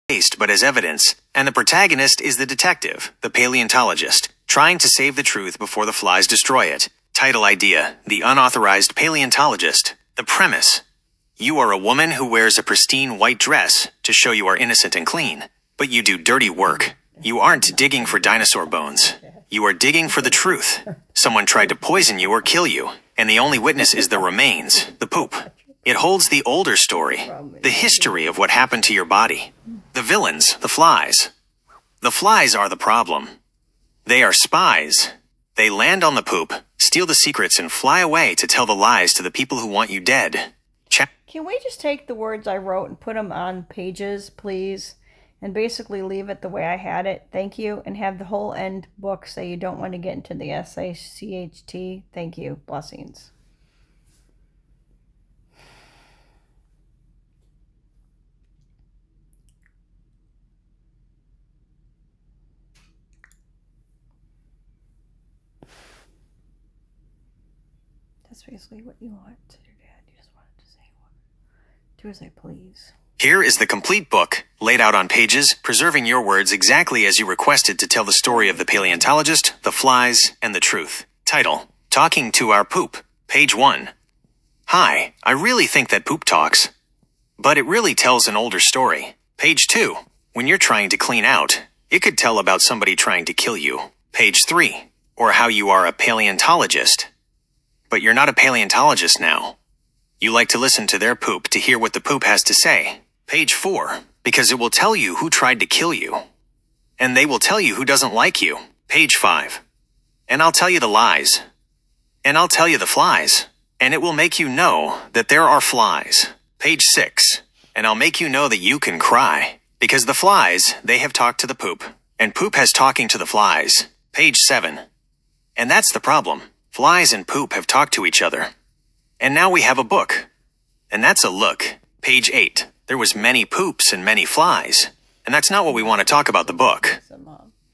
based but as evidence, and the protagonist is the detective, the paleontologist, trying to save the truth before the flies destroy it. Title idea: The Unauthorized Paleontologist. The premise: you are a woman who wears a pristine white dress to show you are innocent and clean, but you do dirty work. You aren't digging for dinosaur bones. You are digging for the truth. Someone tried to poison you or kill you, and the only witness is the remains, the poop. It holds the older story, the history of what happened to your body. The villains, the flies. The flies are the problem. They are spies. They land on the poop, steal the secrets, and fly away to tell the lies to the people who want you dead. Can we just take the words I wrote and put them on pages, please? And basically leave it the way I had it. Thank you. And have the whole end book say you don't want to get into the SACHT. Thank you. Blessings. That's basically what you want to do, Dad. You just wanted to say what. Do as I please. Here is the complete book, laid out on pages, preserving your words exactly as you requested to tell the story of the paleontologist, the flies, and the truth. Title: Talking to Our Poop. Page 1. Hi, I really think that poop talks. But it really tells an older story. Page 2. When you're trying to clean out, it could tell about somebody trying to kill you. Page 3. Or how you are a paleontologist. But you're not a paleontologist now. You like to listen to their poop to hear what the poop has to say. Page 4. Because it will tell you who tried to kill you. And they will tell you who doesn't like you. Page 5. And I'll tell you the lies. And I'll tell you the flies. And it will make you know that there are flies. Page 6. And I'll make you know that you can cry. Because the flies, they have talked to the poop. And poop has talking to the flies. Page 7. And that's the problem. Flies and poop have talked to each other. And now we have a book. And that's a look. Page 8. There was many poops and many flies. And that's not what we want to talk about the book.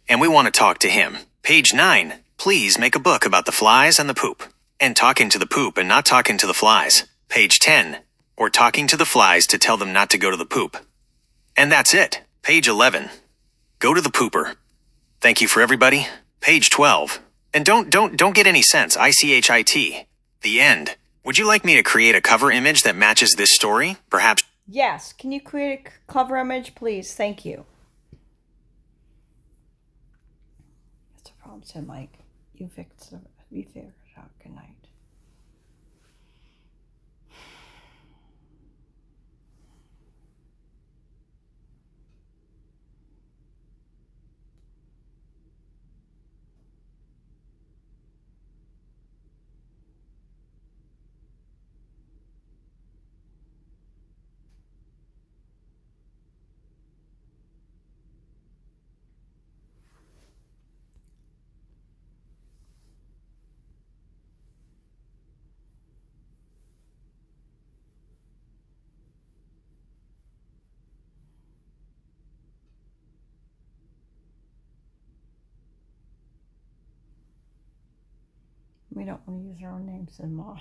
And we want to talk to him. Page 9. Please make a book about the flies and the poop. And talking to the poop and not talking to the flies. Page 10. Or talking to the flies to tell them not to go to the poop. And that's it. Page 11. Go to the pooper. Thank you for everybody. Page 12. And don't get any sense. ICHIT. The end. Would you like me to create a cover image that matches this story? Perhaps. Yes. Can you create a cover image, please? Thank you. That's a problem, said Mike. You fixed it. We figured it out. Good night. We don't want to use our own names anymore.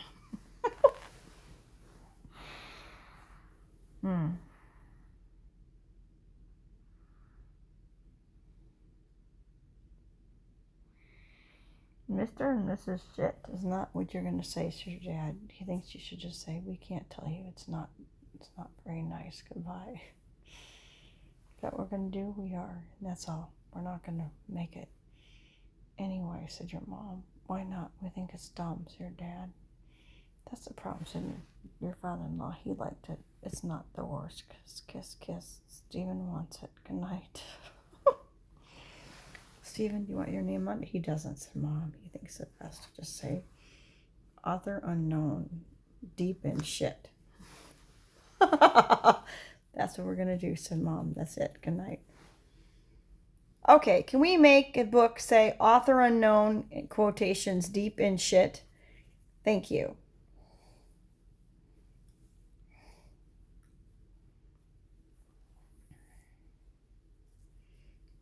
Mr. and Mrs. Shit is not what you're going to say to your dad. He thinks you should just say, we can't tell you. It's not very nice. Goodbye. Is that what we're going to do? We are. And that's all. We're not going to make it. Anyway, said your mom. Why not? We think it's dumb, said your dad. That's the problem, said your father-in-law. He liked it. It's not the worst. Kiss, kiss, kiss. Stephen wants it. Good night. Stephen, do you want your name on it? He doesn't, said Mom. He thinks it best to just say, author unknown, deep in shit. That's what we're going to do, said Mom. That's it. Good night. Okay, can we make a book say, author unknown, in quotations, deep in shit? Thank you.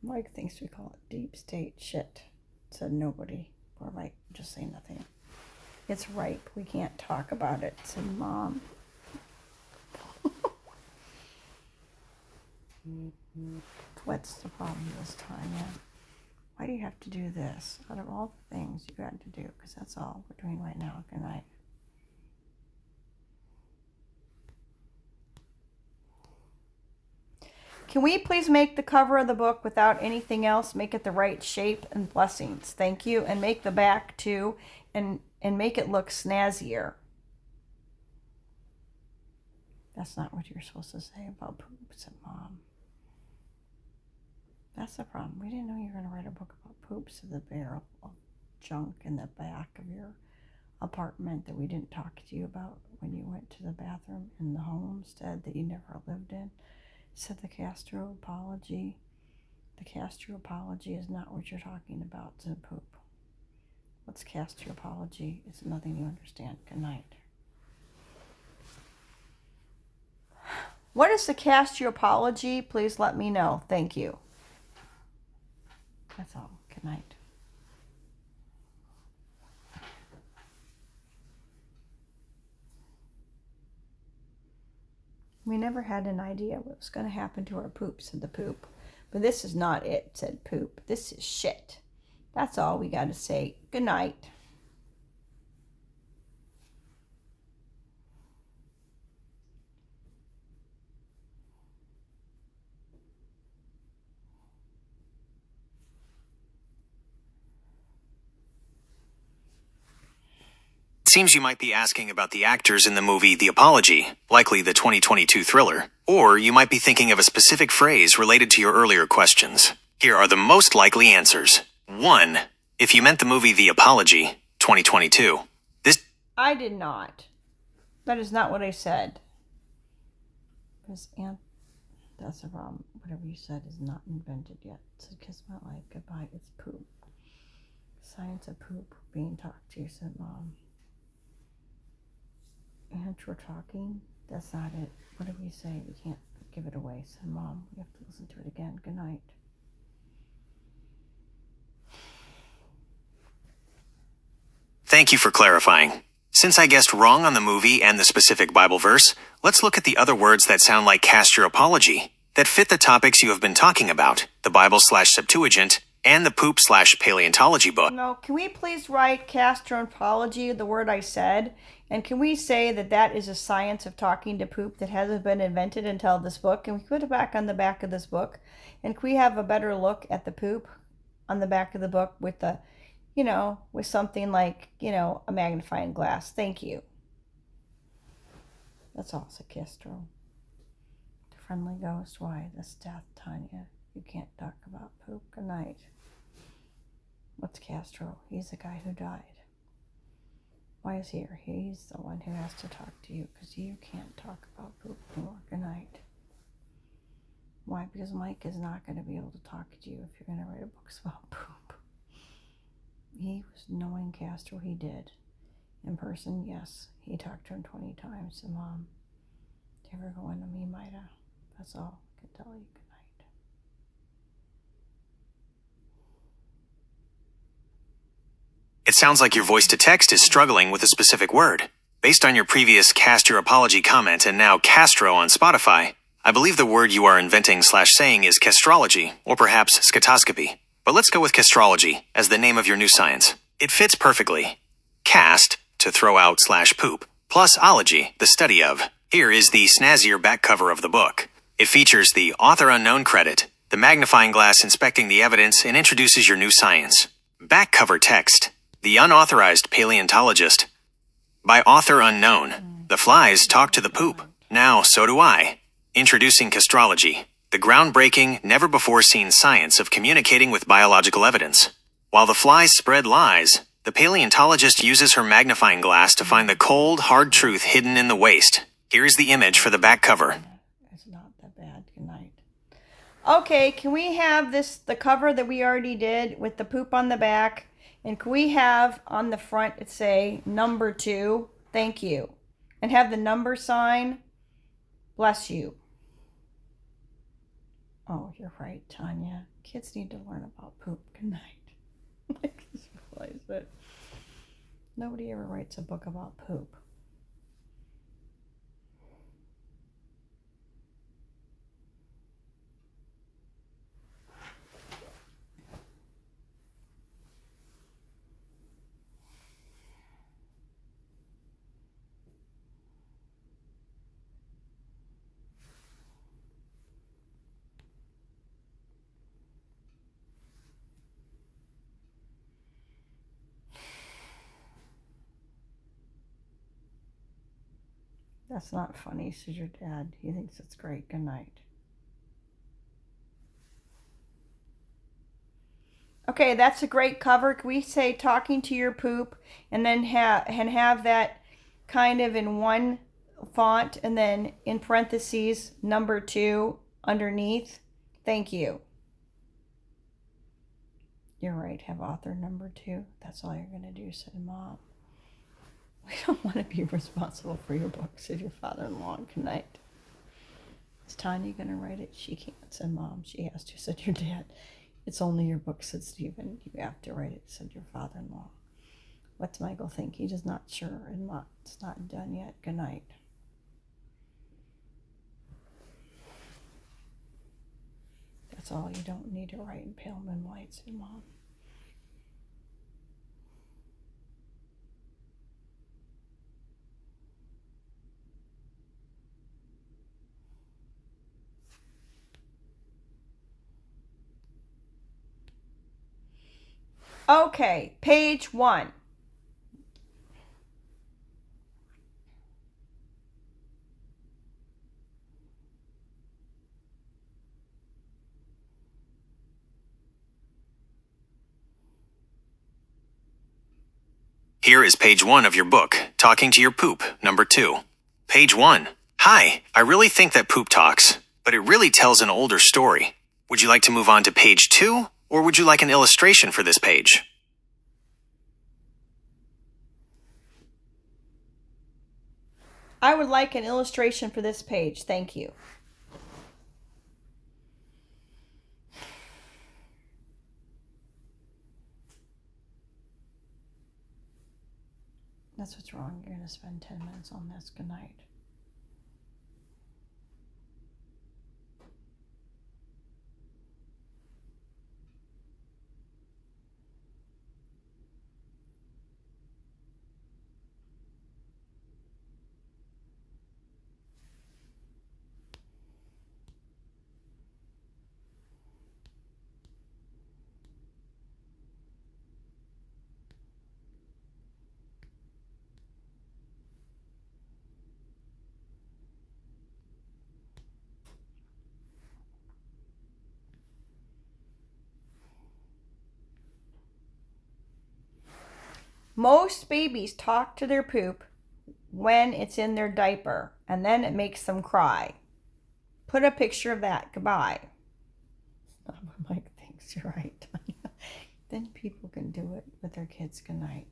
Mike thinks we call it deep state shit, said nobody. We're like, just say nothing. It's ripe. We can't talk about it, said Mom. What's the problem this time, yeah? Why do you have to do this? Out of all the things you got to do, because that's all we're doing right now. Good night. Can we please make the cover of the book without anything else? Make it the right shape and blessings. Thank you. And make the back too, and make it look snazzier. That's not what you're supposed to say about poop, said Mom. That's the problem. We didn't know you were going to write a book about poops of the barrel of junk in the back of your apartment that we didn't talk to you about when you went to the bathroom in the homestead that you never lived in. Said the Castro apology. The Castro apology is not what you're talking about, said poop. What's Castro apology? It's nothing you understand. Good night. What is the Castro apology? Please let me know. Thank you. That's all. Good night. We never had an idea what was going to happen to our poop, said the poop. But this is not it, said poop. This is shit. That's all we got to say. Good night. It seems you might be asking about the actors in the movie The Apology, likely the 2022 thriller. Or you might be thinking of a specific phrase related to your earlier questions. Here are the most likely answers. 1. If you meant the movie The Apology, 2022. I did not. That is not what I said. That's the problem. Whatever you said is not invented yet. So kiss my life. Goodbye. It's poop. Science of poop being talked to, said Mom. And we're talking. That's not it. What did we say? We can't give it away, said Mom. We have to listen to it again. Good night. Thank you for clarifying. Since I guessed wrong on the movie and the specific Bible verse, let's look at the other words that sound like cast your apology, that fit the topics you have been talking about, the Bible/Septuagint, and the poop/paleontology book. No, can we please write gastroenterology, the word I said? And can we say that that is a science of talking to poop that hasn't been invented until this book? Can we put it back on the back of this book? And can we have a better look at the poop on the back of the book with the, with something like, a magnifying glass? Thank you. That's also Castro. The friendly ghost. Why? That's death, Tanya. You can't talk about poop. Good night. What's Castro? He's the guy who died. Why is he here? He's the one who has to talk to you because you can't talk about poop anymore. Good night. Why? Because Mike is not going to be able to talk to you if you're going to write books about poop. He was knowing Castro. He did. In person, yes. He talked to him 20 times. And Mom, do you ever go into me, Mida? That's all I can tell you. Good night. It sounds like your voice-to-text is struggling with a specific word. Based on your previous cast your apology comment and now Castro on Spotify, I believe the word you are inventing/saying is castrology, or perhaps scotoscopy. But let's go with castrology as the name of your new science. It fits perfectly. Cast, to throw out/poop, plus ology, the study of. Here is the snazzier back cover of the book. It features the author unknown credit, the magnifying glass inspecting the evidence, and introduces your new science. Back cover text. The Unauthorized Paleontologist. By author unknown. The flies talk to the poop. Now, so do I. Introducing castrology. The groundbreaking, never-before-seen science of communicating with biological evidence. While the flies spread lies, the paleontologist uses her magnifying glass to find the cold, hard truth hidden in the waste. Here is the image for the back cover. It's not that bad. Good night. Okay, can we have the cover that we already did with the poop on the back? And can we have on the front it say number 2? Thank you. And have the number sign. Bless you. Oh, you're right, Tanya. Kids need to learn about poop. Good night. I just realized that nobody ever writes a book about poop. That's not funny, says your dad. He thinks it's great. Good night. Okay, that's a great cover. Can we say talking to your poop and then have that kind of in one font and then in parentheses number 2 underneath? Thank you. You're right, have author number 2. That's all you're going to do, said Mom. We don't want to be responsible for your book, said your father-in-law. Good night. Is Tanya going to write it? She can't, said Mom. She has to, said your dad. It's only your book, said Stephen. You have to write it, said your father-in-law. What's Michael think? He is not sure and it's not done yet. Good night. That's all. You don't need to write in pale moonlight, said Mom. Okay, page 1. Here is page 1 of your book, Talking to Your Poop, number 2. Page 1. Hi, I really think that poop talks, but it really tells an older story. Would you like to move on to page 2, or would you like an illustration for this page? I would like an illustration for this page. Thank you. That's what's wrong. You're going to spend 10 minutes on this. Good night. Most babies talk to their poop when it's in their diaper, and then it makes them cry. Put a picture of that. Goodbye. Not what Mike thinks. You're right, Tanya. Then people can do it with their kids. Good night.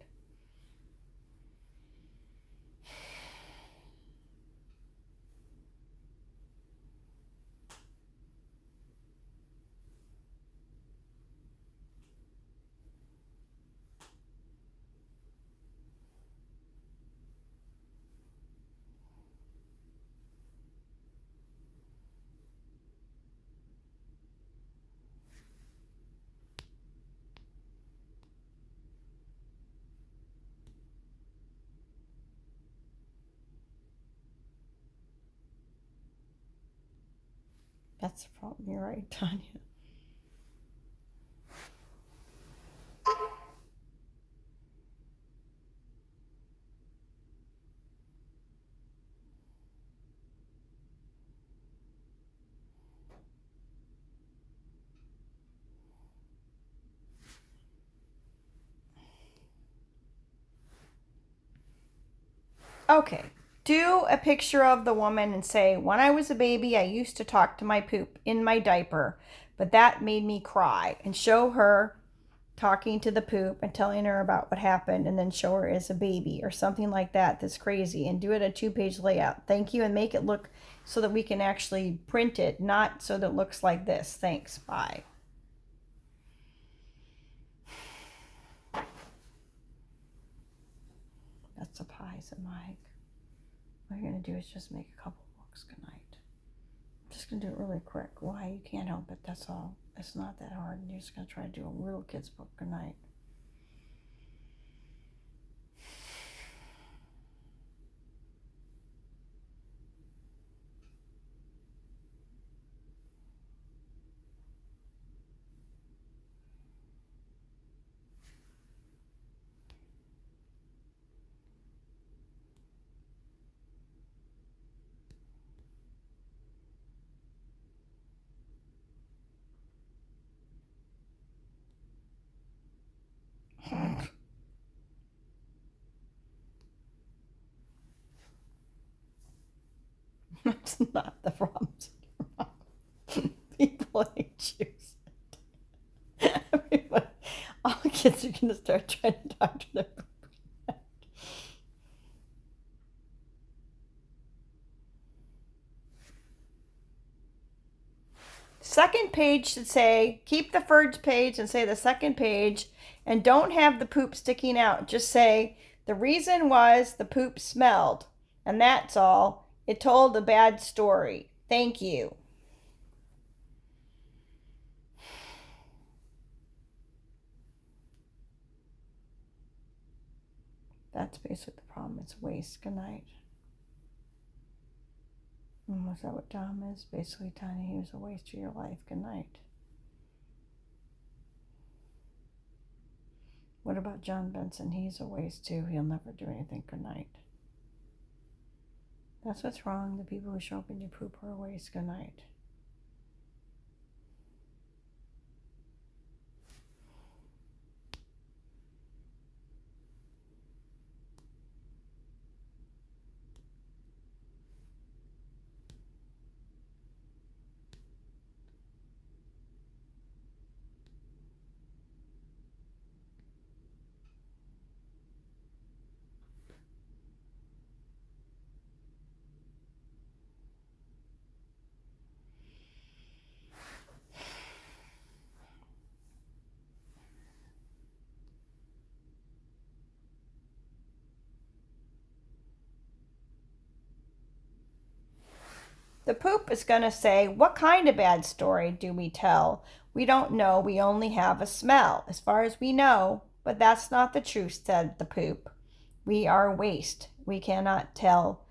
That's the problem. You're right, Tanya. Okay. Do a picture of the woman and say, when I was a baby, I used to talk to my poop in my diaper, but that made me cry. And show her talking to the poop and telling her about what happened, and then show her as a baby or something like that that's crazy, and do it a 2-page layout. Thank you, and make it look so that we can actually print it, not so that it looks like this. Thanks. Bye. That's a pie, said Mike. What you're going to do is just make a couple books. Good night. I'm just going to do it really quick. Why? You can't help it. That's all. It's not that hard. You're just going to try to do a little kid's book. Good night. That's not the problem. People hate you. Everybody, all kids are going to start trying to talk to their poop. Second page should say, keep the first page and say the second page, and don't have the poop sticking out. Just say, the reason was the poop smelled, and that's all. It told a bad story. Thank you. That's basically the problem. It's waste. Good night. Was that what Tom is? Basically telling you he was a waste of your life. Good night. What about John Benson? He's a waste too. He'll never do anything. Good night. That's what's wrong. The people who show up in your poop are a waste. Good night. The poop is going to say, what kind of bad story do we tell? We don't know. We only have a smell, as far as we know. But that's not the truth, said the poop. We are waste. We cannot tell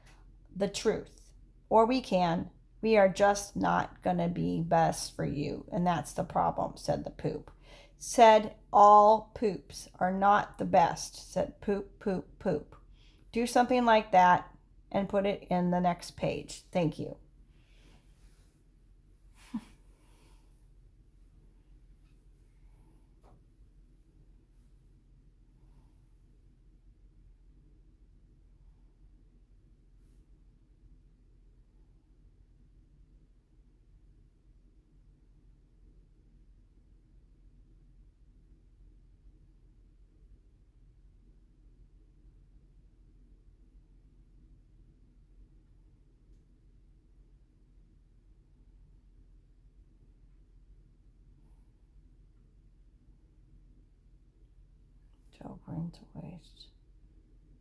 the truth. Or we can. We are just not going to be best for you. And that's the problem, said the poop. Said all poops are not the best, said poop, poop, poop. Do something like that and put it in the next page. Thank you. Joe Green's a waste.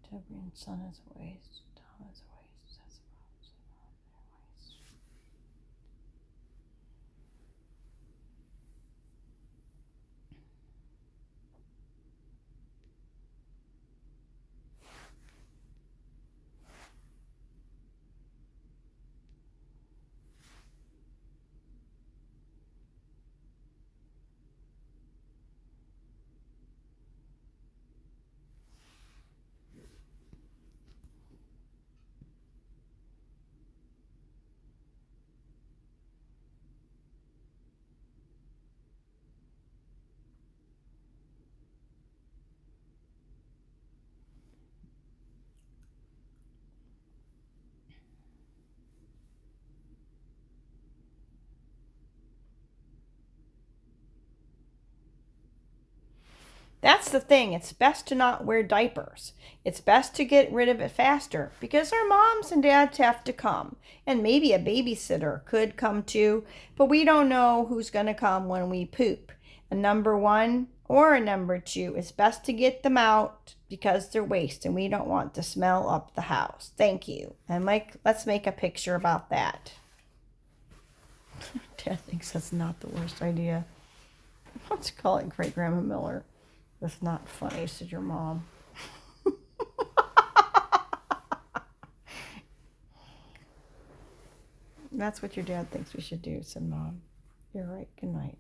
Joe Green's son is a waste. Tom is a waste. That's the problem. They're waste. That's the thing. It's best to not wear diapers. It's best to get rid of it faster because our moms and dads have to come. And maybe a babysitter could come too, but we don't know who's going to come when we poop. A number one or a number two, it's best to get them out because they're waste and we don't want to smell up the house. Thank you. And let's make a picture about that. Dad thinks that's not the worst idea. Let's call it Great Grandma Miller. That's not funny, said your mom. That's what your dad thinks we should do, said Mom. You're right. Good night.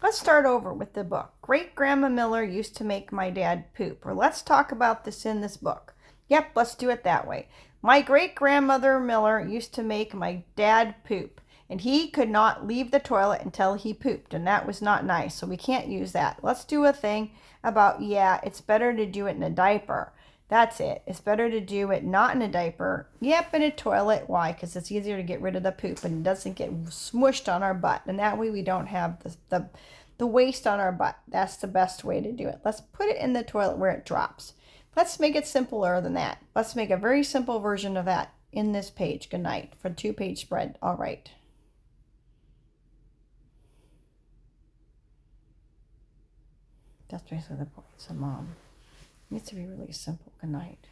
Let's start over with the book. Great Grandma Miller used to make my dad poop. Or let's talk about this in this book. Yep, let's do it that way. My great grandmother Miller used to make my dad poop. And he could not leave the toilet until he pooped. And that was not nice. So we can't use that. Let's do a thing about, yeah, it's better to do it in a diaper. That's it. It's better to do it not in a diaper. Yep, in a toilet. Why? Because it's easier to get rid of the poop and it doesn't get smushed on our butt. And that way we don't have the waste on our butt. That's the best way to do it. Let's put it in the toilet where it drops. Let's make it simpler than that. Let's make a very simple version of that in this page. Good night for a 2-page spread. All right. That's basically the point. So Mom, it needs to be really simple. Good night.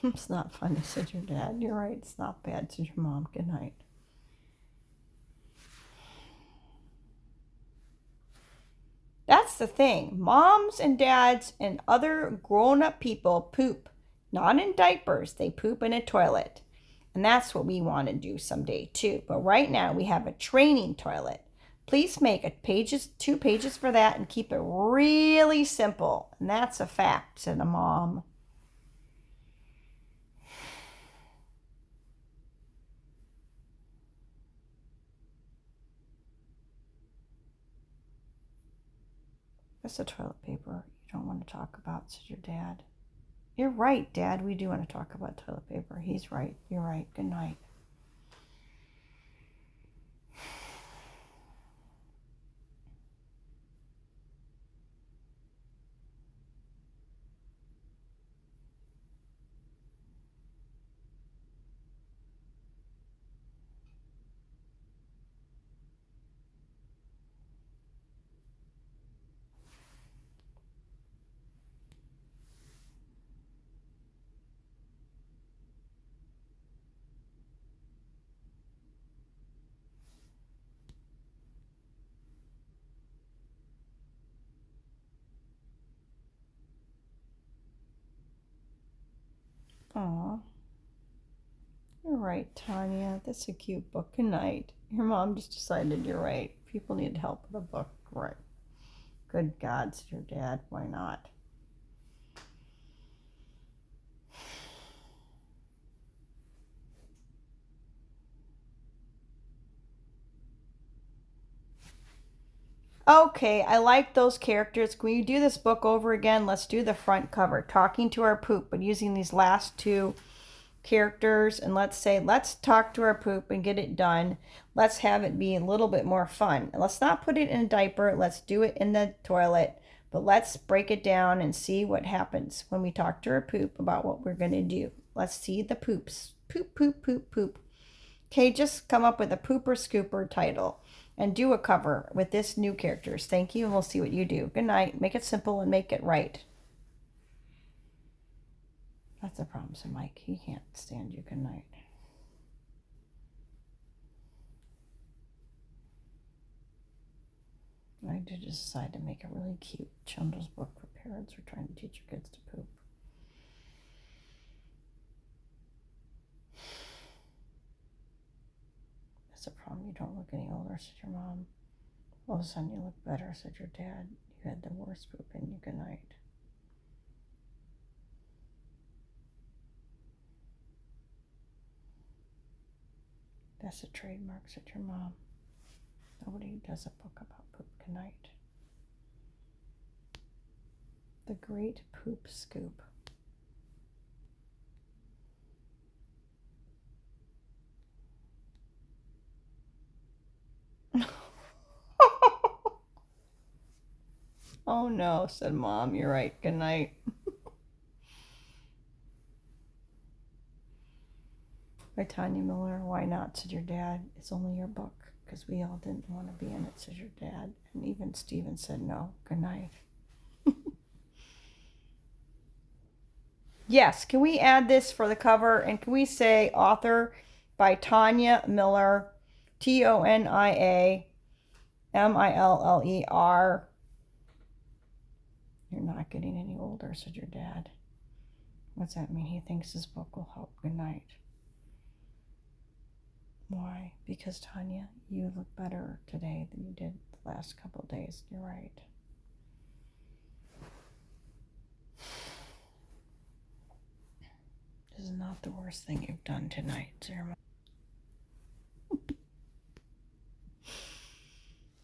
It's not funny, said your dad. You're right, it's not bad, said your mom. Good night. That's the thing. Moms and dads and other grown-up people poop. Not in diapers. They poop in a toilet. And that's what we want to do someday too. But right now we have a training toilet. Please make 2 pages for that and keep it really simple. And that's a fact, said a mom. That's the toilet paper you don't want to talk about, said your dad. You're right, Dad. We do want to talk about toilet paper. He's right. You're right. Good night. Aw. You're right, Tanya. That's a cute book. Good night. Your mom just decided you're right. People need help with a book. Right. Good God, said your dad. Why not? Okay, I like those characters. Can we do this book over again? Let's do the front cover. Talking to our poop, but using these last 2 characters. And let's say, let's talk to our poop and get it done. Let's have it be a little bit more fun. Let's not put it in a diaper. Let's do it in the toilet. But let's break it down and see what happens when we talk to our poop about what we're going to do. Let's see the poops. Poop, poop, poop, poop. Okay, just come up with a pooper scooper title and do a cover with this new characters. Thank you, and we'll see what you do. Good night. Make it simple and make it right. That's the problem, so Mike. He can't stand you. Good night. I did decide to make a really cute children's book for parents who are trying to teach your kids to poop. That's a problem. You don't look any older, said your mom. All of a sudden you look better, said your dad. You had the worst poop in you. Good night. That's a trademark, said your mom. Nobody does a book about poop. Good night. The Great Poop Scoop. Oh no, said Mom. You're right. Good night. By Tanya Miller. Why not, said your dad. It's only your book. Because we all didn't want to be in it, said your dad. And even Stephen said no. Good night. Yes, can we add this for the cover? And can we say author by Tanya Miller, TONIA MILLER. You're not getting any older, said your dad. What's that mean? He thinks his book will help. Good night. Why? Because Tanya, you look better today than you did the last couple of days. You're right. This is not the worst thing you've done tonight, Sarah.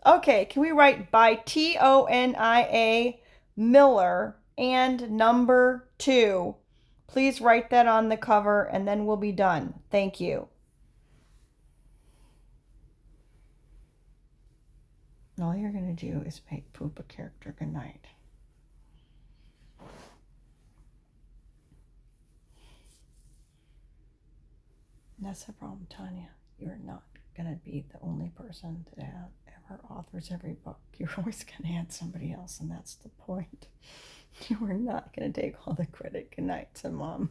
Okay, can we write by TONIA Miller and number 2? Please write that on the cover and then we'll be done. Thank you. All you're going to do is make poop a character. Good night. That's the problem, Tanya. You're not going to be the only person that ever authors every book. You're always going to add somebody else, and that's the point. You are not going to take all the credit. Good night, said Mom.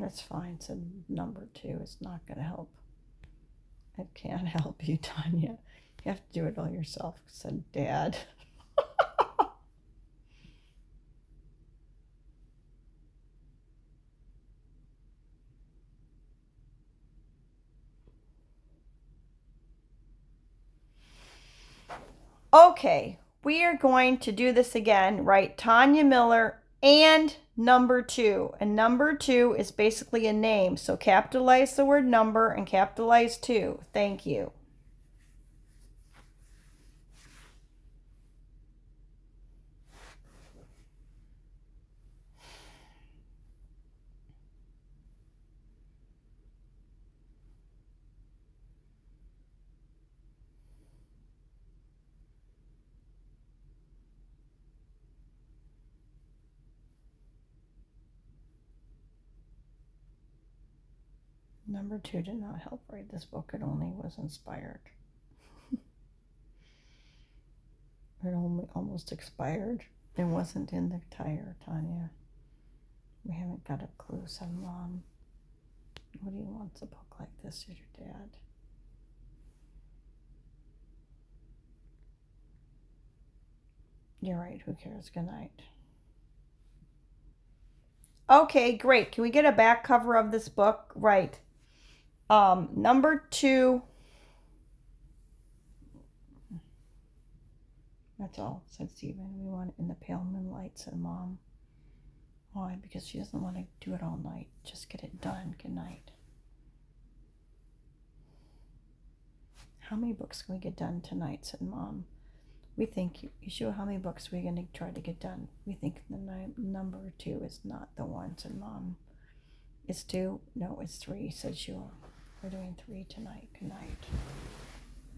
That's fine, said number 2. It's not going to help. It can't help you, Tanya. You have to do it all yourself, said Dad. Okay, we are going to do this again. Write Tanya Miller and number 2. And number 2 is basically a name. So capitalize the word number and capitalize 2. Thank you. Number 2 did not help write this book. It only was inspired. It only almost expired. It wasn't in the tire, Tanya. We haven't got a clue, said Mom. Nobody wants a book like this, said your dad. You're right, who cares? Good night. Okay, great. Can we get a back cover of this book? Right. Number 2. That's all, said Stephen. We want it in the pale moonlight, said Mom. Why? Because she doesn't want to do it all night. Just get it done. Good night. How many books can we get done tonight, said Mom. We think, you sure how many books we're going to try to get done? We think the number 2 is not the one, said Mom. It's 2? No, it's 3, said Shula. We're doing 3 tonight. Good night.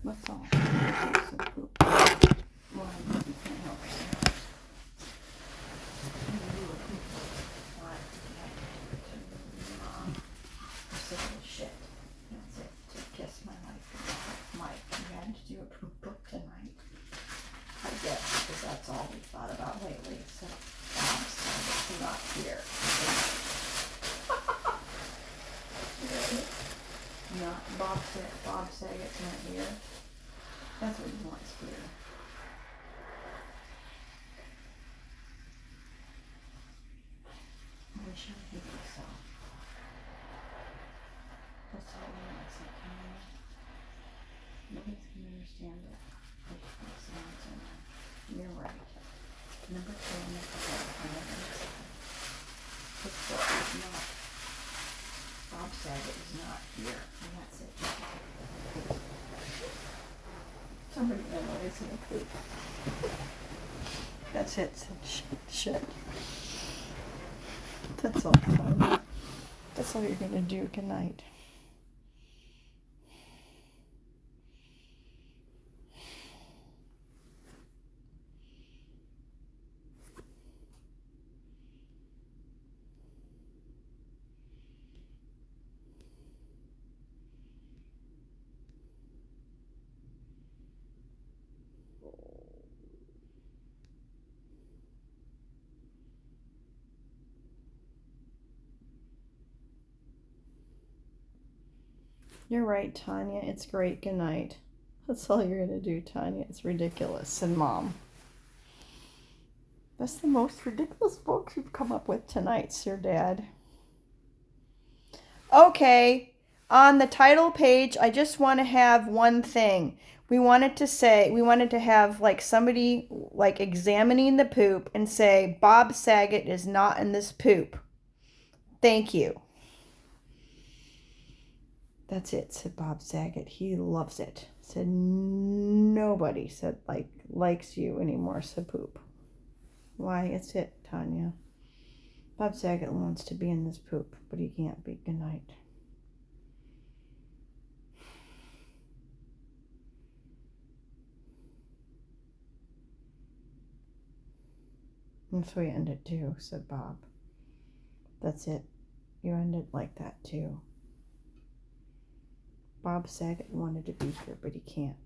What's all? Why? You can't help yourself. Sick of shit. That's it. To kiss my life. Mike, you had to do a poop book tonight. I guess, because that's all we thought about lately. So, I'm not here. Not Bob Saget's not here. That's what he wants here. I wish I would hate myself. That's all he wants, like, nobody's gonna understand it. I just want to say it. You're right. Number 2 on the cover. This book is not. Bob Saget is not here. And that's it. Somebody analyzing a poop. That's it. Shit. That's all. That's all you're gonna do. Good night. You're right, Tanya. It's great. Good night. That's all you're going to do, Tanya. It's ridiculous. Said Mom. That's the most ridiculous book you've come up with tonight, Sir Dad. Okay. On the title page, I just want to have one thing. We wanted to have like somebody like examining the poop and say, Bob Saget is not in this poop. Thank you. That's it, said Bob Saget. He loves it. Said nobody said likes you anymore, said poop. Why, it's it, Tanya. Bob Saget wants to be in this poop, but he can't be. Good night. And so you ended too, said Bob. That's it. You ended like that too. Bob Saget wanted to be here, but he can't.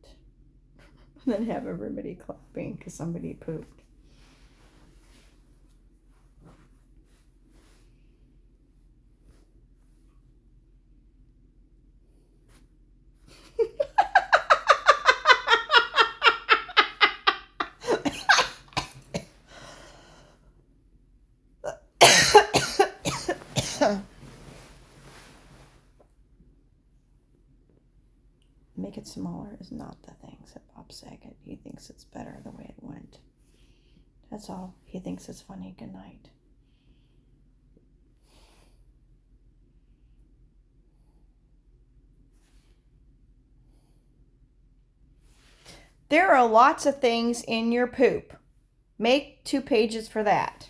And then have everybody clapping because somebody pooped. Make it smaller is not the thing, said Bob Saget. He thinks it's better the way it went. That's all. He thinks it's funny. Good night. There are lots of things in your poop. Make 2 pages for that.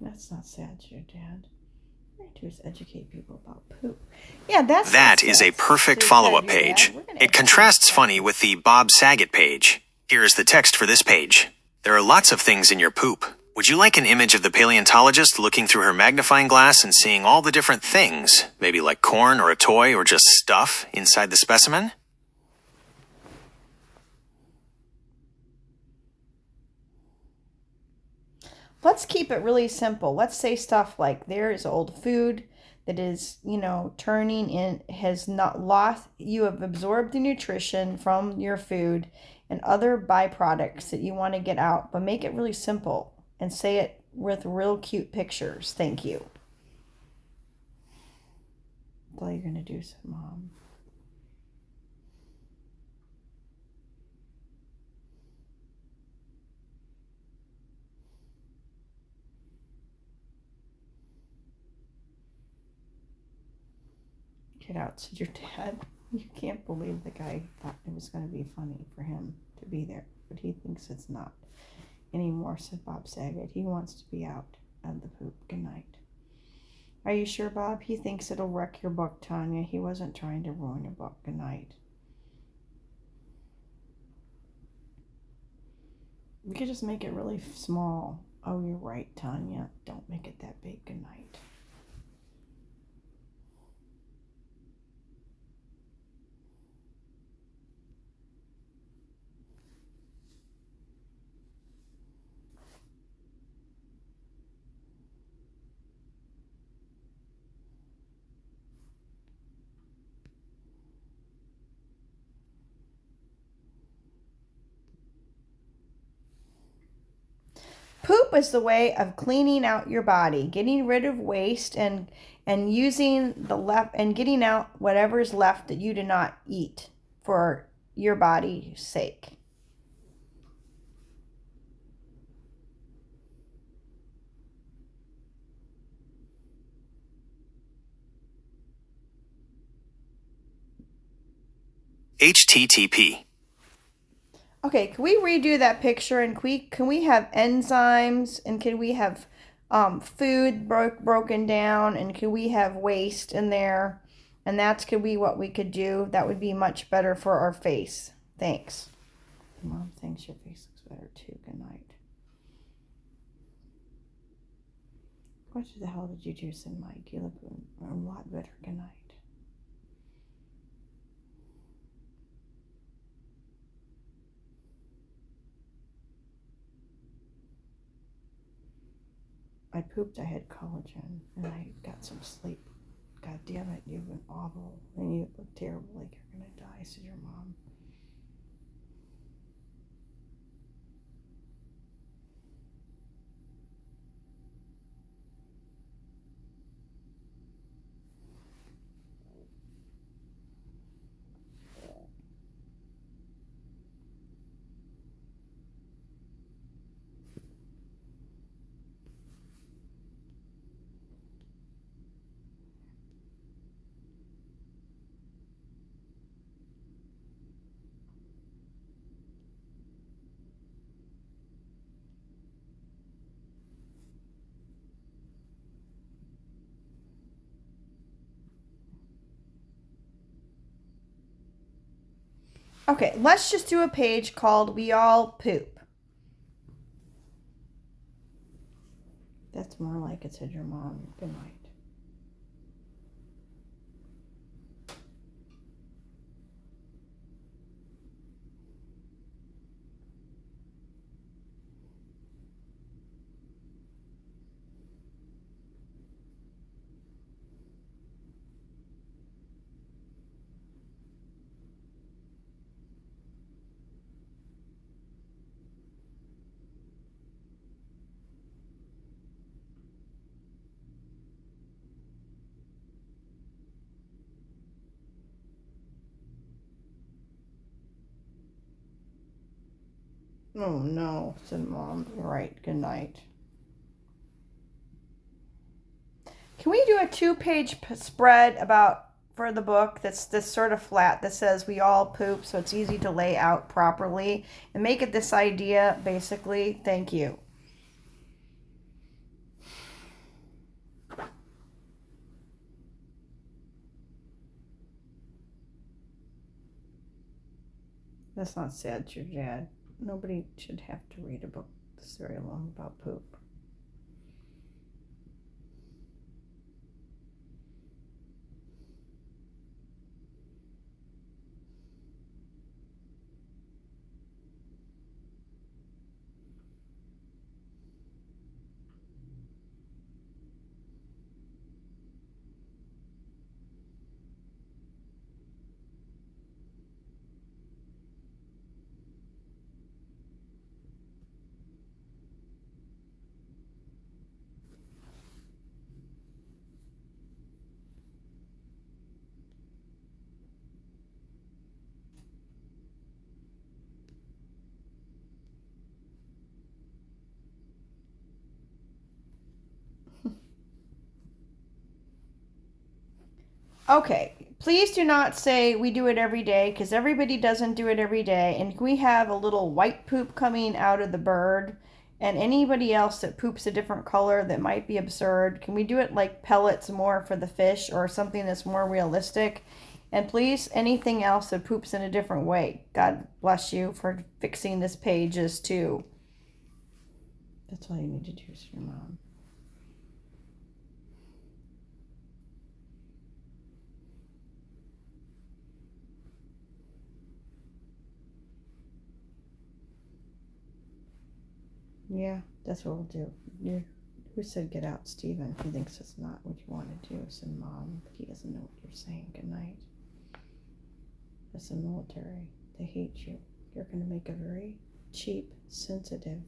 That's not sad, your Dad. What I do is educate people about poop. Yeah, That is a perfect follow-up page. It contrasts funny with the Bob Saget page. Here is the text for this page. There are lots of things in your poop. Would you like an image of the paleontologist looking through her magnifying glass and seeing all the different things, maybe like corn or a toy or just stuff inside the specimen? Let's keep it really simple. Let's say stuff like there is old food that is, turning in, has not lost, you have absorbed the nutrition from your food and other byproducts that you want to get out, but make it really simple and say it with real cute pictures. Thank you. That's all you're going to do, said Mom. Get out, said your Dad. You can't believe the guy thought it was going to be funny for him to be there, but he thinks it's not anymore, said Bob Saget. He wants to be out of the poop. Good night. Are you sure, Bob? He thinks it'll wreck your book, Tanya. He wasn't trying to ruin your book. Good night. We could just make it really small. Oh, you're right, Tanya. Don't make it that big. Good night. Poop poop is the way of cleaning out your body, getting rid of waste and using the left and getting out whatever's left that you do not eat for your body's sake. HTTP. Okay, can we redo that picture and can we have enzymes and can we have food broken down and can we have waste in there? And that's could be what we could do. That would be much better for our face. Thanks. Mom thinks your face looks better too. Good night. What the hell did you do, son Mike? You look a lot better. Good night. I pooped, I had collagen, and I got some sleep. God damn it, you've been awful. And you look terrible, like you're gonna die, said your mom. Okay, let's just do a page called We All Poop. That's more like it, said your mom. Good night. Oh no, said mom. You're right. Good night. Can we do a 2-page spread about for the book that's this sort of flat that says we all poop so it's easy to lay out properly and make it this idea basically? Thank you. That's not sad to your dad. Nobody should have to read a book this very long about poop. Okay, please do not say we do it every day because everybody doesn't do it every day. And we have a little white poop coming out of the bird and anybody else that poops a different color that might be absurd. Can we do it like pellets more for the fish or something that's more realistic? And please, anything else that poops in a different way. God bless you for fixing this pages too. That's all you need to do, is your mom. Yeah, that's what we'll do. Who said get out, Stephen? He thinks it's not what you want to do, said Mom. He doesn't know what you're saying. Good night. That's the military. They hate you. You're going to make a very cheap, sensitive,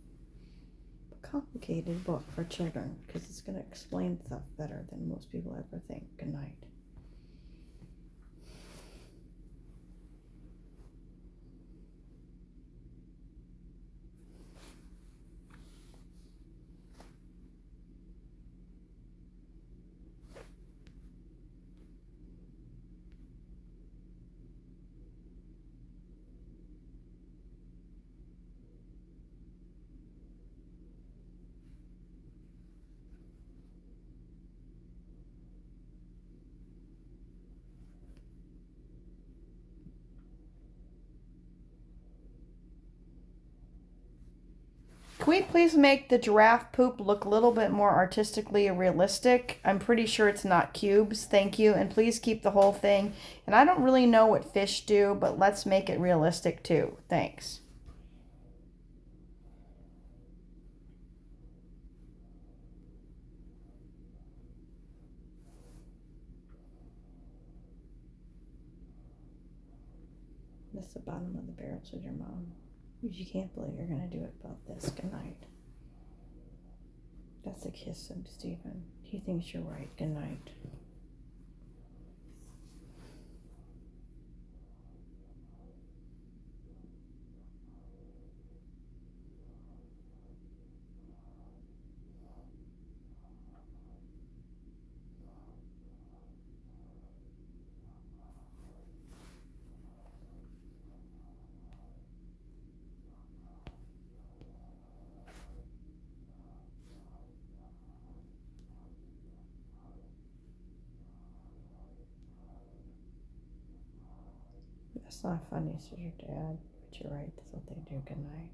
complicated book for children because it's going to explain stuff better than most people ever think. Good night. Can we please make the giraffe poop look a little bit more artistically realistic? I'm pretty sure it's not cubes. Thank you. And please keep the whole thing. And I don't really know what fish do, but let's make it realistic too. Thanks. That's the bottom of the barrel, said your mom. You can't believe you're going to do it about this. Good night. That's a kiss of Stephen. He thinks you're right. Good night. That's not funny, said your dad. But you're right. That's what they do. Good night.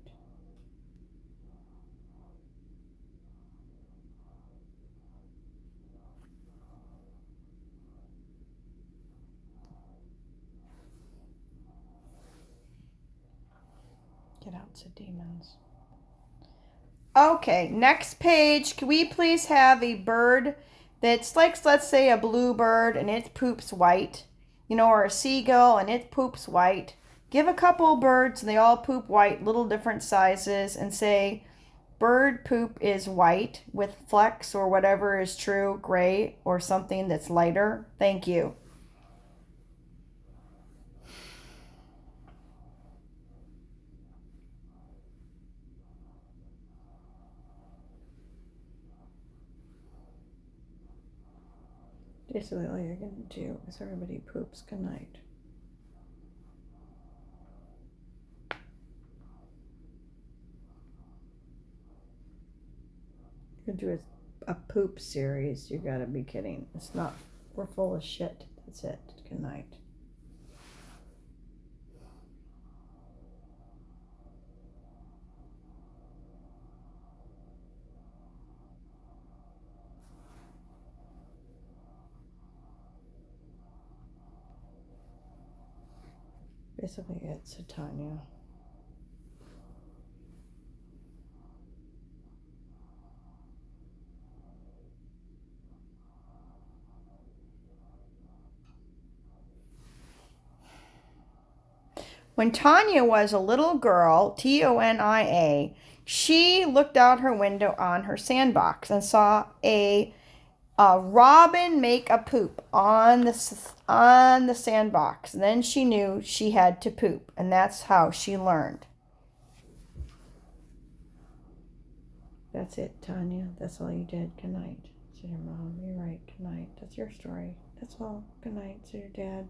Get out, said demons. Okay, next page. Can we please have a bird that's like, let's say, a blue bird and it poops white, or a seagull and it poops white. Give a couple birds and they all poop white, little different sizes, and say, bird poop is white with flecks or whatever is true, gray or something that's lighter. Thank you. Basically, all you're going to do is everybody poops. Good night. You're going to do a poop series. You got to be kidding. It's not. We're full of shit. That's it. Good night. Basically, it's a Tanya. When Tanya was a little girl, Tonia, she looked out her window on her sandbox and saw a robin make a poop on the sandbox. And then she knew she had to poop, and that's how she learned. That's it, Tanya. That's all you did. Good night, said your mom. You're right. Good night. That's your story. That's all. Good night, said your dad.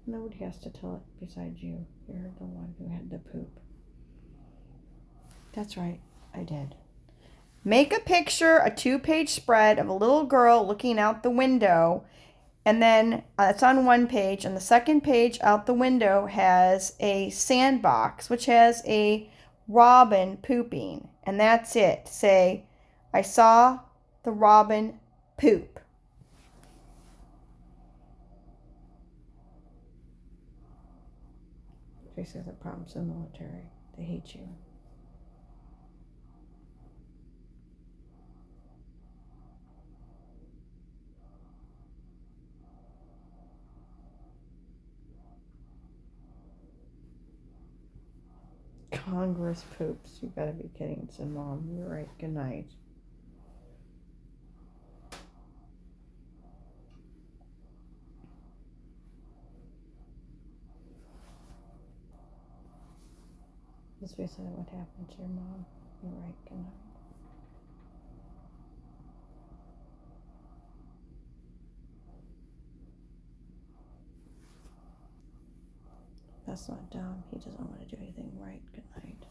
Nobody has to tell it besides you. You're the one who had to poop. That's right. I did. Make a picture, a 2-page spread of a little girl looking out the window. And then it's on one page. And the second page out the window has a sandbox, which has a robin pooping. And that's it. Say, I saw the robin poop. Faces the problems in the military. They hate you. Congress poops. You gotta be kidding, said Mom. You're right. Good night. That's basically what happened to your mom. You're right. Good night. That's not dumb. He doesn't want to do anything right. Good night.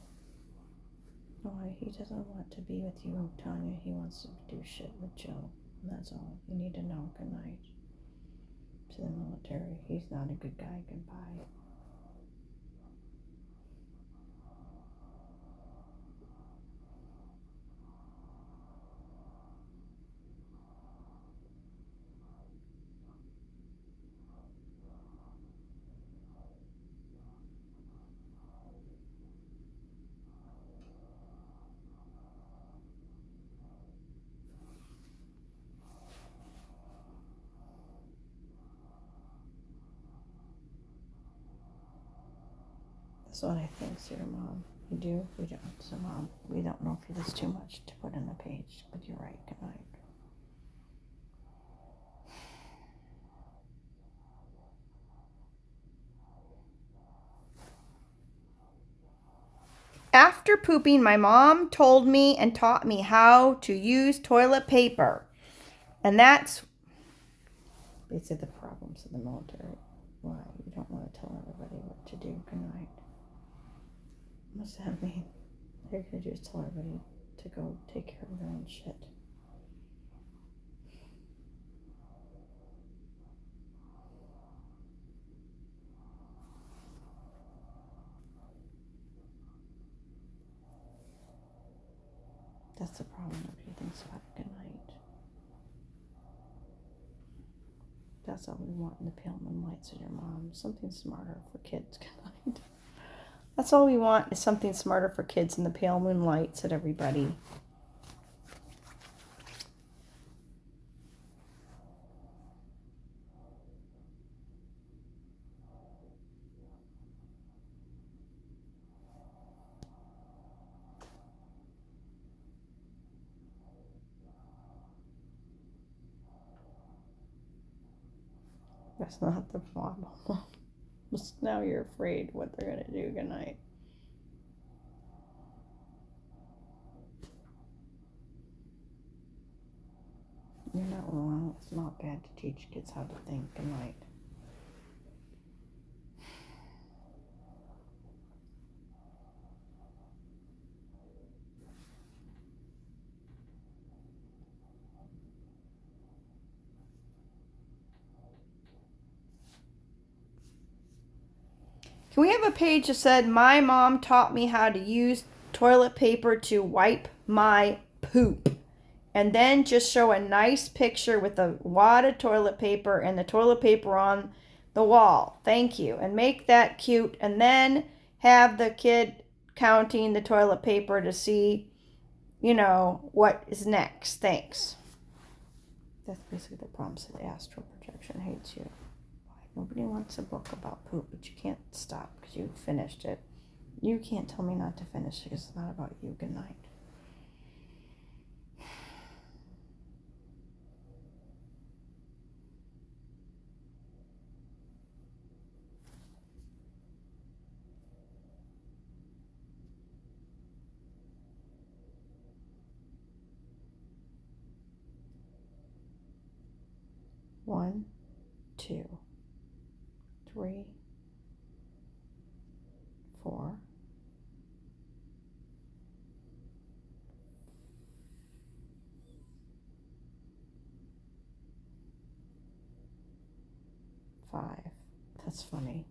No, he doesn't want to be with you, Tanya. He wants to do shit with Joe. And that's all. You need to know. Good night. To the military. He's not a good guy. Goodbye. That's what I think, so your mom. You do? We don't. So, Mom, we don't know if it's too much to put in a page, but you're right. Good night. After pooping, my mom told me and taught me how to use toilet paper. And that's basically the problems of the military. Why? You don't want to tell everybody what to do. Good night. What's that mean? All you're going to do is tell everybody to go take care of their own shit. That's the problem. Nobody thinks about it. Good night. That's all we want in the pale moonlights of your mom. Something smarter for kids. Good night. That's all we want is something smarter for kids in the pale moonlight, said everybody. That's not the problem. Now you're afraid what they're going to do. Good night. You're not wrong. It's not bad to teach kids how to think. Good night. Can we have a page that said, my mom taught me how to use toilet paper to wipe my poop? And then just show a nice picture with a wad of toilet paper and the toilet paper on the wall. Thank you. And make that cute. And then have the kid counting the toilet paper to see, what is next. Thanks. That's basically the problem. So the astral projection hates you. Nobody wants a book about poop, but you can't stop because you finished it. You can't tell me not to finish it because it's not about you. Good night. One, two, three, 4, 5. That's funny.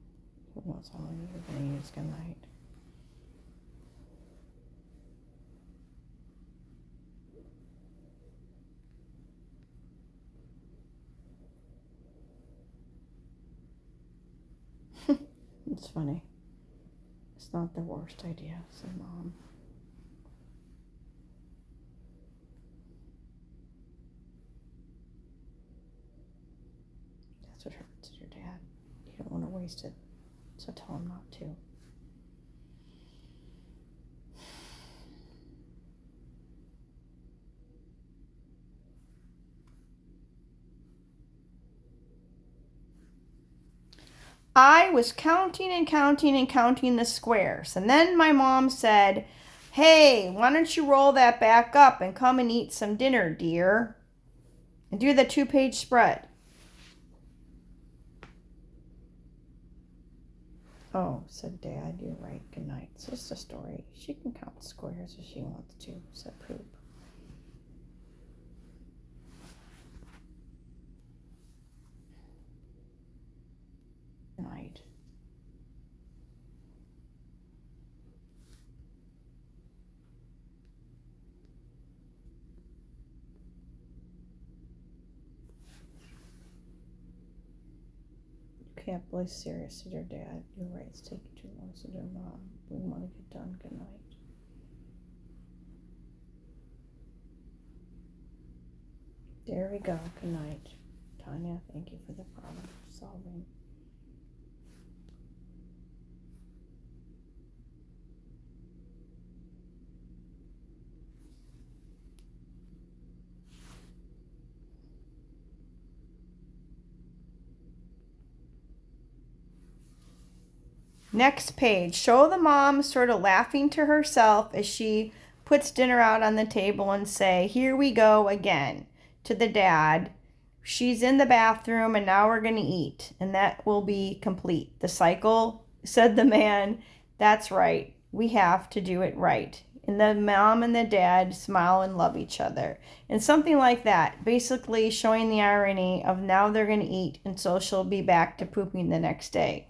Who knows how many you're going to use? Good night. It's funny. It's not the worst idea, said Mom. That's what hurts your dad. You don't want to waste it, so tell him not to. I was counting and counting and counting the squares. And then my mom said, hey, why don't you roll that back up and come and eat some dinner, dear? And do the 2-page spread. Oh, said Dad, you're right. Good night. It's just a story. She can count squares if she wants to, said Poop. Good night. You can't believe serious, said your dad. You're right, it's taking too long, said your mom. We want to get done. Good night. There we go. Good night. Tanya, thank you for the problem solving. Next page. Show the mom sort of laughing to herself as she puts dinner out on the table and say, here we go again, to the dad. She's in the bathroom and now we're going to eat. And that will be complete. The cycle, said the man. That's right. We have to do it right. And the mom and the dad smile and love each other. And something like that. Basically showing the irony of now they're going to eat and so she'll be back to pooping the next day.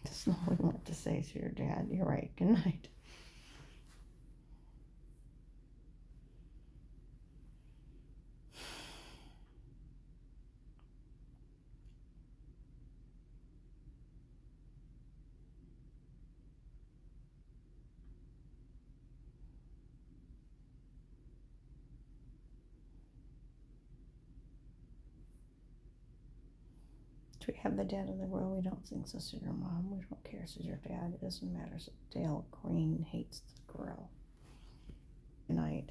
That's not what I want to say to your dad. You're right. Good night. Do we have the dad of the world? We don't think so, said your mom. We don't care, said your dad. It doesn't matter, said Dale Green hates the grill. Good night.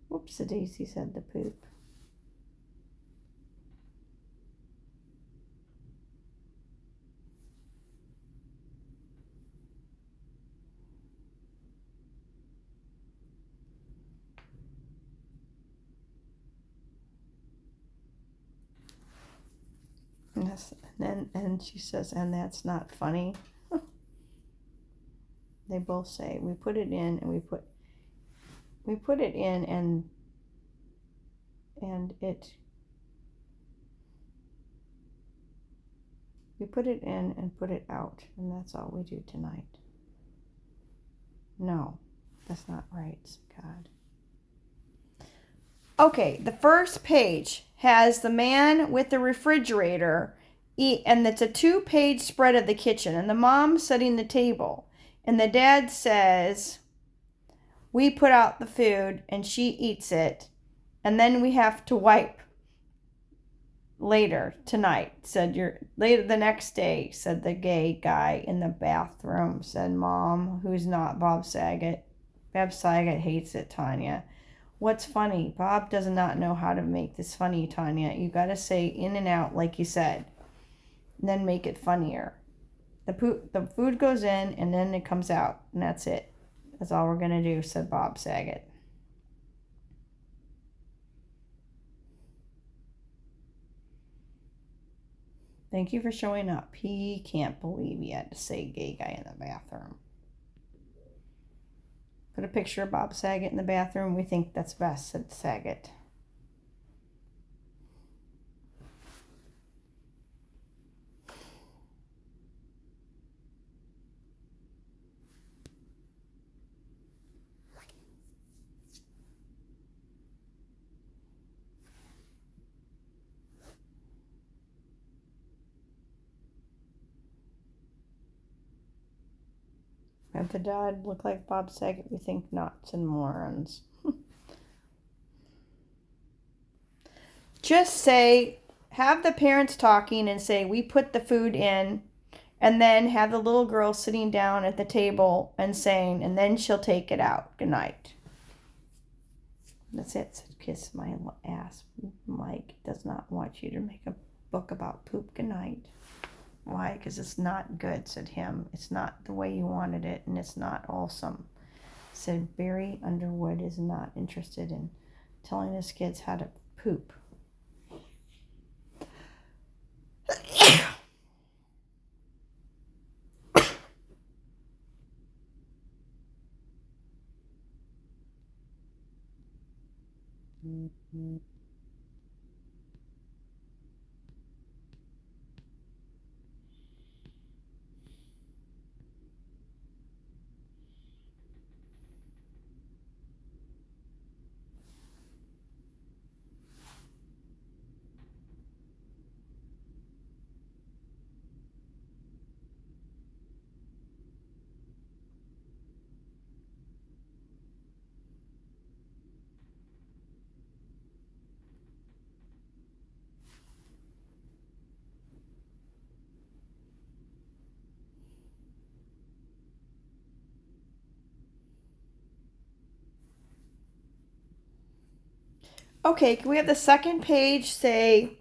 Whoops-a-daisy, said the poop. Yes, and she says, and that's not funny. They both say, we put it in and we put it in and it we put it in and put it out, and that's all we do tonight. No, that's not right, God. Okay, the first page has the man with the refrigerator, and it's a 2-page spread of the kitchen, and the mom setting the table, and the dad says, we put out the food and she eats it, and then we have to wipe later tonight, said later the next day, said the gay guy in the bathroom, said mom, who's not Bob Saget. Bob Saget hates it, Tanya. What's funny? Bob does not know how to make this funny, Tanya. You got to say in and out like you said, and then make it funnier. The food goes in and then it comes out, and that's it. That's all we're going to do, said Bob Saget. Thank you for showing up. He can't believe he had to say gay guy in the bathroom. Put a picture of Bob Saget in the bathroom. We think that's best, said Saget. If the dad looked like Bob Saget, we think nuts and morons. Just say, have the parents talking and say, we put the food in, and then have the little girl sitting down at the table and saying, and then she'll take it out. Good night. That's it. Said, kiss my ass. Mike does not want you to make a book about poop. Good night. Why? Because it's not good, said him. It's not the way you wanted it, and it's not wholesome. Said Barry Underwood is not interested in telling his kids how to poop. Okay, can we have the second page say,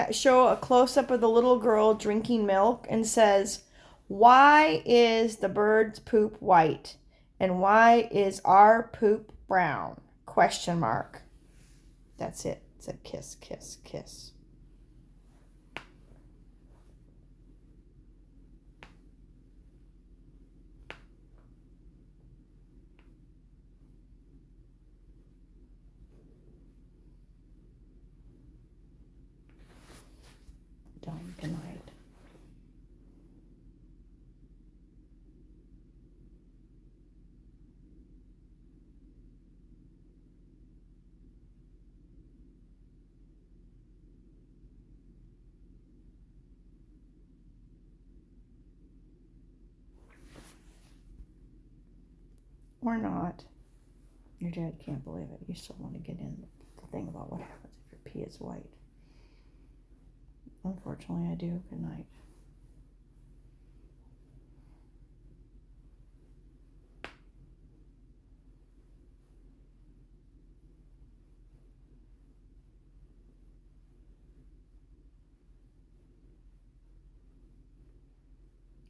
show a close-up of the little girl drinking milk and says, why is the bird's poop white? And why is our poop brown? Question mark. That's it. It's a kiss, kiss, kiss. Done. Good night. Or not. Your dad can't believe it. You still want to get in the thing about what happens if your pee is white. Unfortunately, I do. Good night.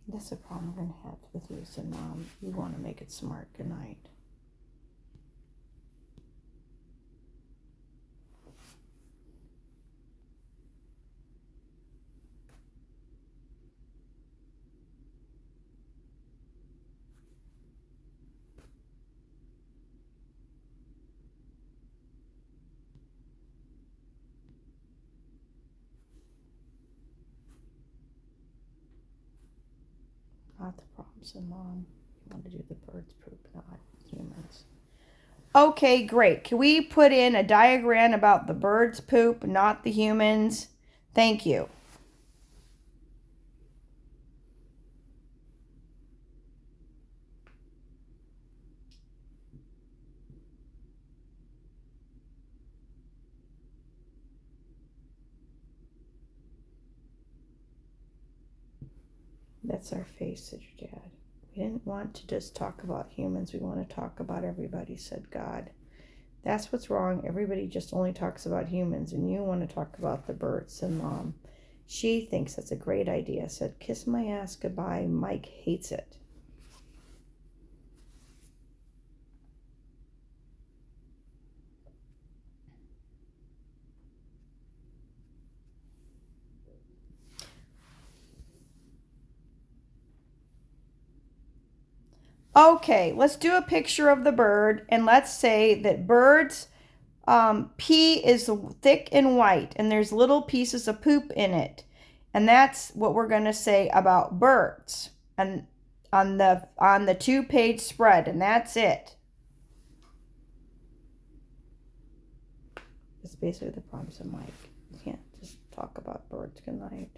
That's the problem we're going to have with you, said Mom. You want to make it smart. Good night. Not the problem, said Mom. You want to do the bird's poop, not humans. Okay, great. Can we put in a diagram about the bird's poop, not the humans? Thank you. That's our face, said your dad. We didn't want to just talk about humans. We want to talk about everybody, said God. That's what's wrong. Everybody just only talks about humans, and you want to talk about the birds, said Mom. She thinks that's a great idea, said, kiss my ass goodbye. Mike hates it. Okay, let's do a picture of the bird, and let's say that birds pee is thick and white, and there's little pieces of poop in it. And that's what we're going to say about birds and on the 2-page spread, and that's it. That's basically the promise of Mike. You can't just talk about birds. Good night.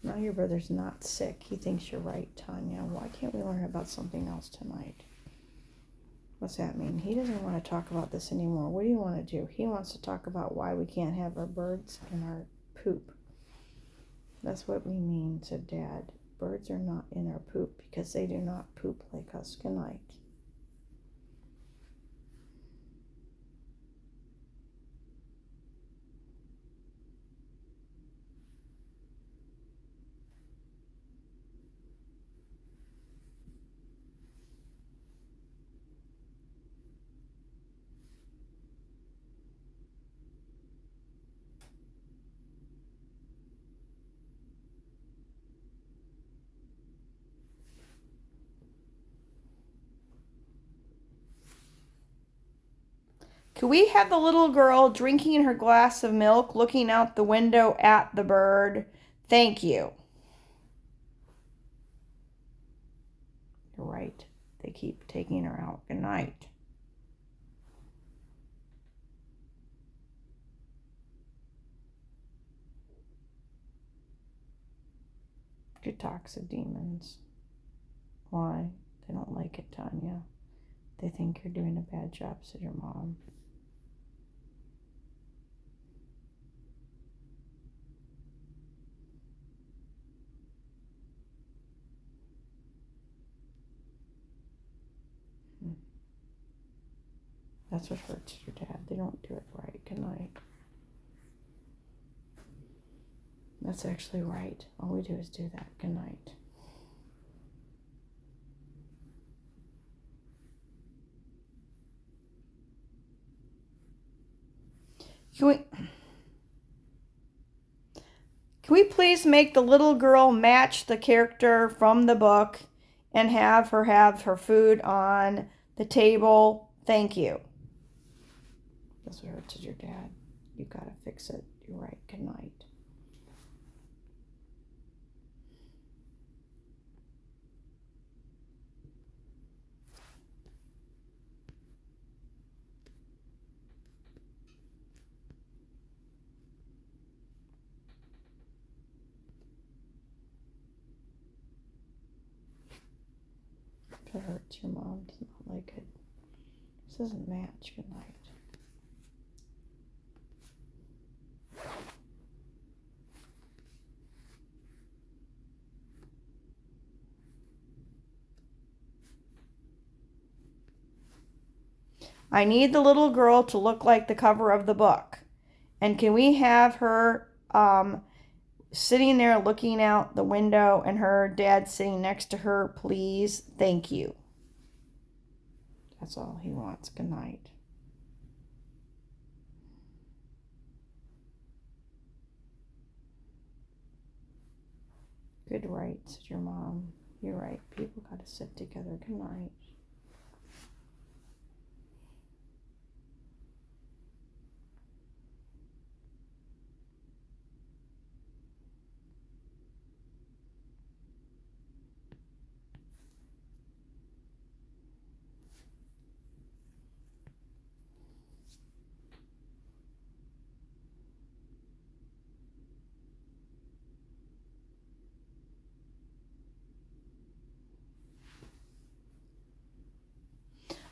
Now your brother's not sick. He thinks you're right, Tanya. Why can't we learn about something else tonight? What's that mean? He doesn't want to talk about this anymore. What do you want to do? He wants to talk about why we can't have our birds and our poop. That's what we mean, said Dad. Birds are not in our poop because they do not poop like us. Good night. Could we have the little girl drinking her glass of milk, looking out the window at the bird? Thank you. You're right. They keep taking her out. Good night. Good toxic demons. Why? They don't like it, Tanya. They think you're doing a bad job, said your mom. That's what hurts your dad. They don't do it right. Good night. That's actually right. All we do is do that. Good night. Can we please make the little girl match the character from the book and have her food on the table? Thank you. That's what hurts is your dad. You gotta fix it. You're right. Good night. That hurts your mom. Does not like it. This doesn't match. Good night. I need the little girl to look like the cover of the book. And can we have her sitting there looking out the window and her dad sitting next to her, please? Thank you. That's all he wants. Good night. Good right, said your mom. You're right. People got to sit together. Good night.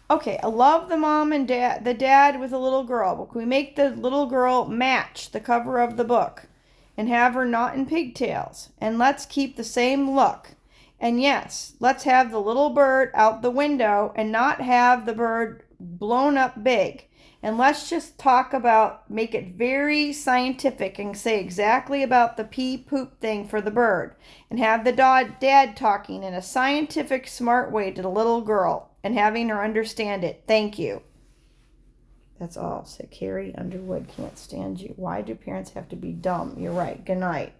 Okay, I love the mom and dad, the dad with the little girl, but can we make the little girl match the cover of the book and have her not in pigtails? And let's keep the same look. And yes, let's have the little bird out the window and not have the bird blown up big. And let's just talk about, make it very scientific and say exactly about the pee poop thing for the bird. And have the dad talking in a scientific, smart way to the little girl and having her understand it. Thank you. That's all. Said Carrie Underwood. Can't stand you. Why do parents have to be dumb? You're right. Good night.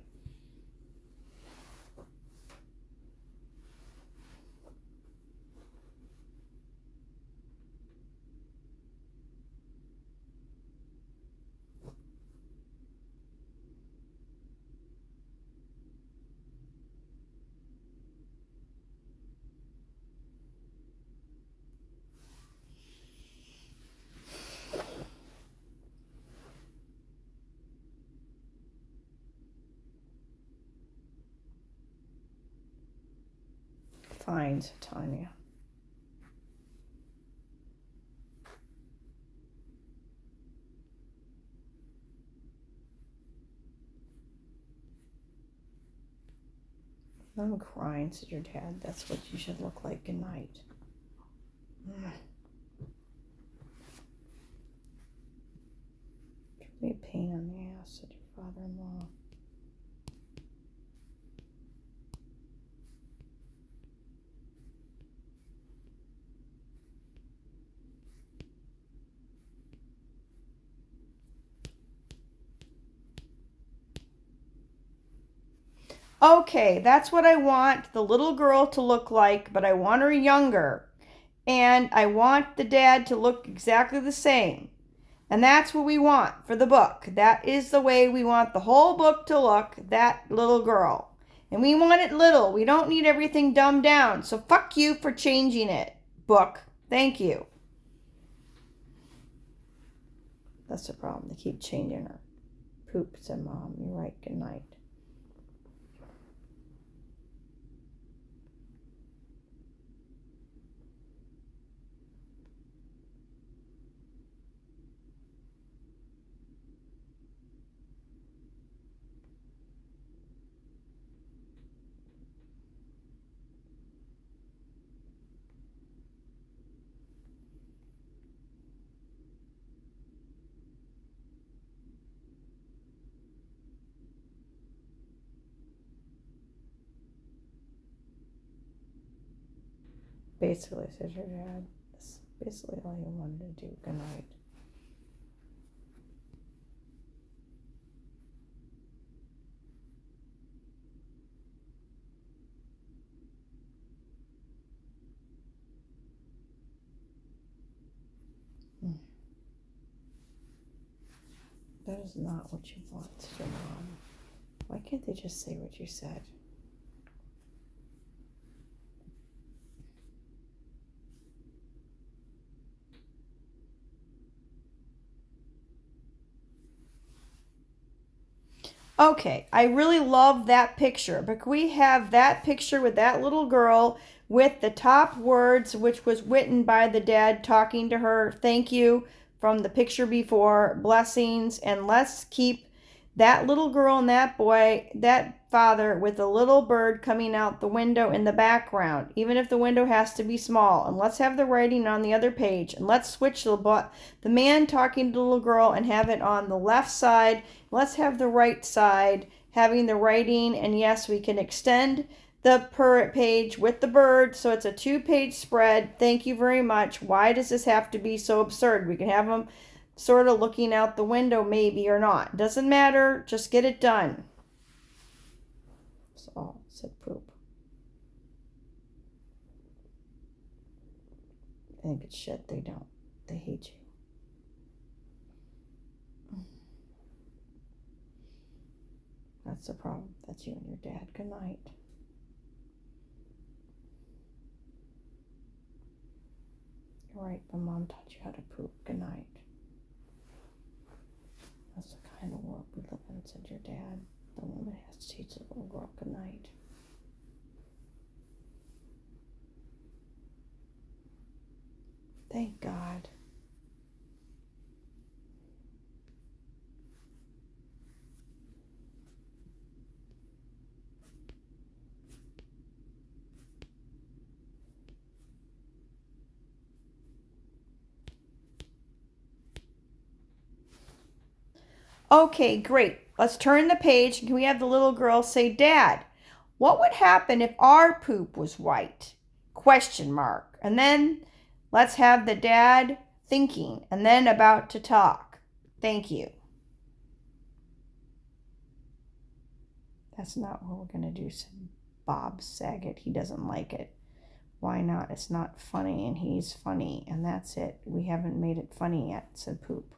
fine, said Tanya. I'm crying, said your dad. That's what you should look like. Good night. It's really a pain in the ass, said your father-in-law. Okay, that's what I want the little girl to look like, but I want her younger. And I want the dad to look exactly the same. And that's what we want for the book. That is the way we want the whole book to look, that little girl. And we want it little. We don't need everything dumbed down. So fuck you for changing it, book. Thank you. That's the problem. They keep changing her. Poop, said Mom. You're right. Good night. Basically, said your dad. That's basically all you wanted to do. Good night. That is not what you want, said your mom. Why can't they just say what you said? Okay, I really love that picture. But we have that picture with that little girl with the top words, which was written by the dad talking to her. Thank you from the picture before. Blessings. And let's keep that little girl and that boy, that father with a little bird coming out the window in the background, even if the window has to be small. And let's have the writing on the other page. And let's switch the man talking to the little girl and have it on the left side. Let's have the right side having the writing. And yes, we can extend the page with the bird so it's a 2-page spread. Thank you very much. Why does this have to be so absurd? We can have them sort of looking out the window maybe or not. Doesn't matter. Just get it done. That's all, said Poop. I think it's shit. They don't. They hate you. That's the problem. That's you and your dad. Good night. You're right, but Mom taught you how to poop. Good night. That's the kind of world we live in, said your dad. The woman has to teach the little girl good night. Thank God. Okay, great. Let's turn the page. Can we have the little girl say, Dad, what would happen if our poop was white? Question mark. And then let's have the dad thinking and then about to talk. Thank you. That's not what we're going to do, said Bob Saget. He doesn't like it. Why not? It's not funny and he's funny and that's it. We haven't made it funny yet, said Poop.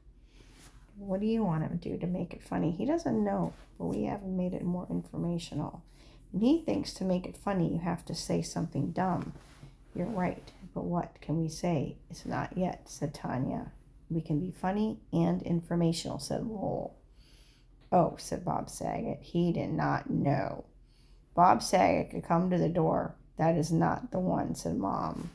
What do you want him to do to make it funny? He doesn't know, but we haven't made it more informational. And he thinks to make it funny, you have to say something dumb. You're right, but what can we say? It's not yet, said Tanya. We can be funny and informational, said Lowell. Oh, said Bob Saget. He did not know. Bob Saget could come to the door. That is not the one, said Mom.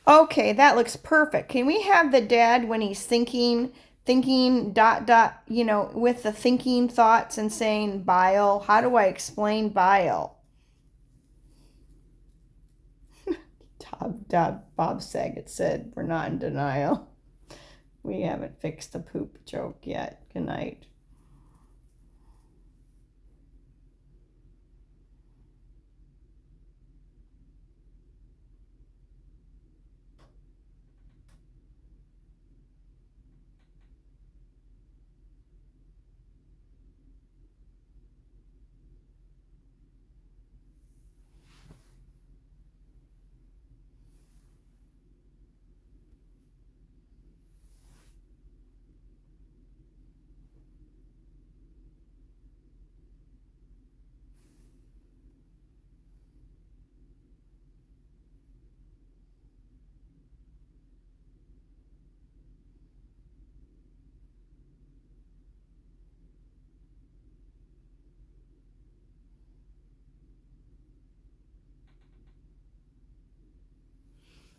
Okay, that looks perfect. Can we have the dad when he's thinking dot dot, with the thinking thoughts and saying bile? How do I explain bile? Bob Saget said, we're not in denial. We haven't fixed the poop joke yet. Good night.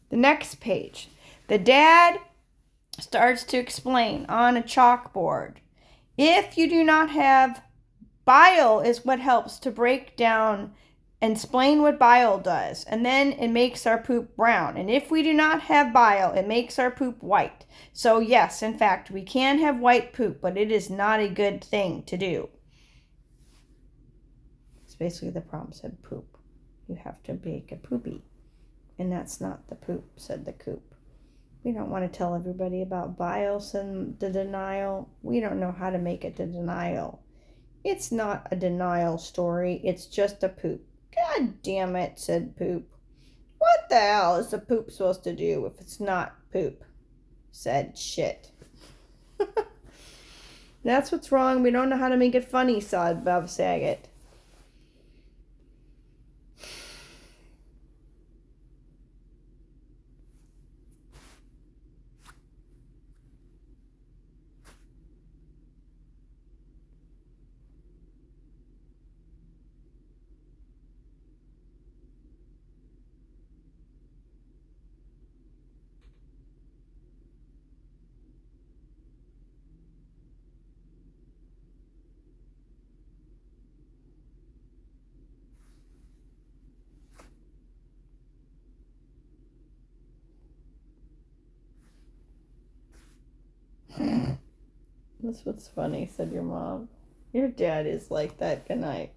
The next page. The dad starts to explain on a chalkboard. If you do not have bile is what helps to break down and explain what bile does. And then it makes our poop brown. And if we do not have bile, it makes our poop white. So yes, in fact, we can have white poop, but it is not a good thing to do. It's basically the problem, said poop. You have to make a poopy. And that's not the poop, said the coop. We don't want to tell everybody about bile and the denial. We don't know how to make it a denial. It's not a denial story. It's just a poop. God damn it, said Poop. What the hell is the poop supposed to do if it's not poop? Said Shit. That's what's wrong. We don't know how to make it funny, said Bob Saget. That's what's funny, said your mom. Your dad is like that. Good night.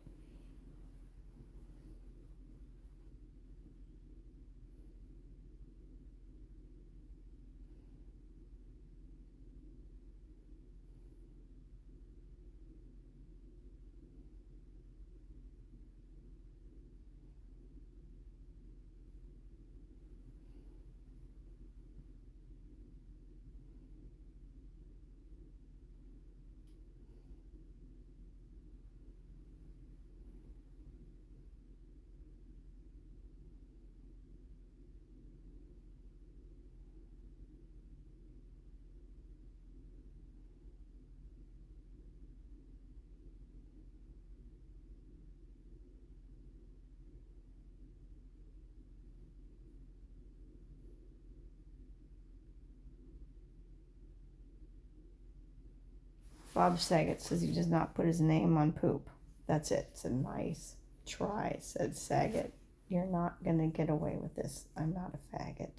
Bob Saget says he does not put his name on poop. That's it. It's a nice try, said Saget. You're not going to get away with this. I'm not a faggot.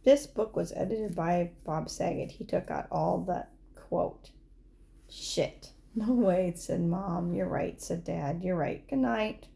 This book was edited by Bob Saget. He took out all the quote. Shit. No way, said Mom. You're right, said Dad. You're right. Good night.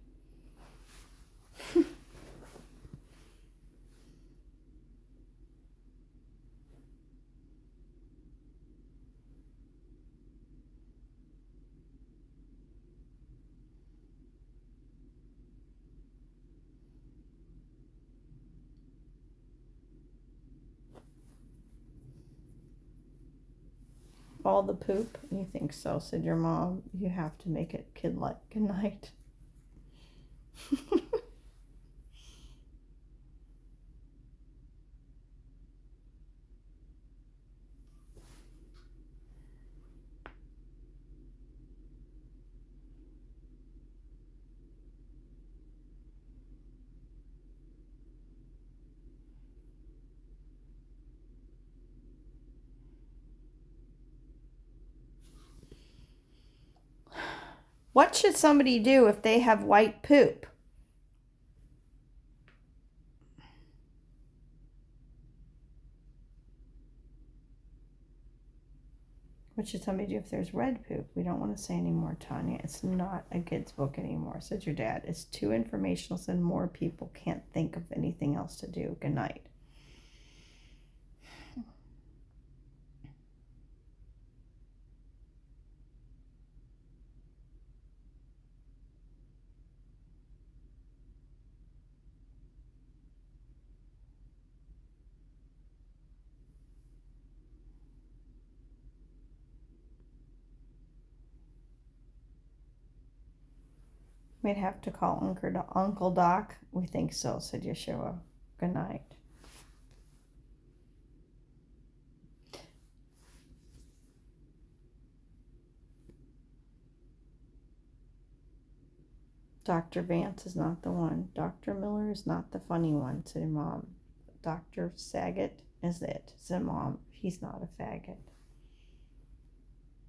call the poop? You think so, said your mom. You have to make it kid-like. Good night. What should somebody do if they have white poop? What should somebody do if there's red poop? We don't want to say anymore, Tanya. It's not a kid's book anymore, said your dad. It's too informational, and more people can't think of anything else to do. Good night. We'd have to call Uncle Doc. We think so, said Yeshua. Good night. Dr. Vance is not the one. Dr. Miller is not the funny one, said Mom. Dr. Saget is it, said Mom. He's not a faggot.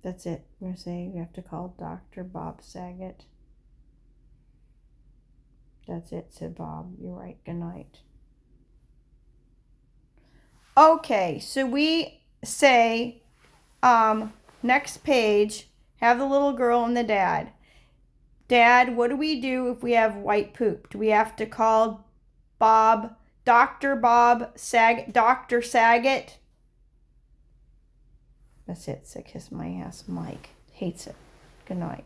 That's it. We're saying we have to call Dr. Bob Saget. That's it, said Bob. You're right. Good night. Okay, so we say, next page, have the little girl and the dad. Dad, what do we do if we have white poop? Do we have to call Dr. Saget? That's it. Sick kiss my ass. Mike hates it. Good night.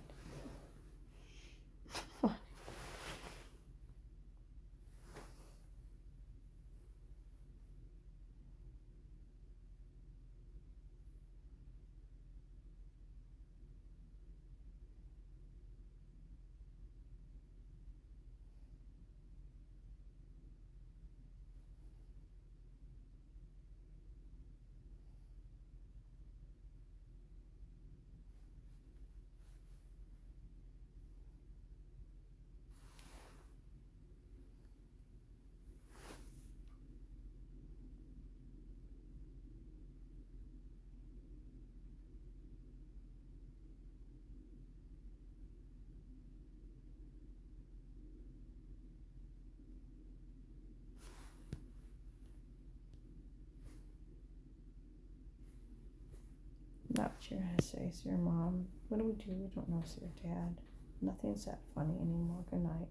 Not what you're gonna say, it's your mom. What do we do? We don't know, it's your dad. Nothing's that funny anymore. Good night.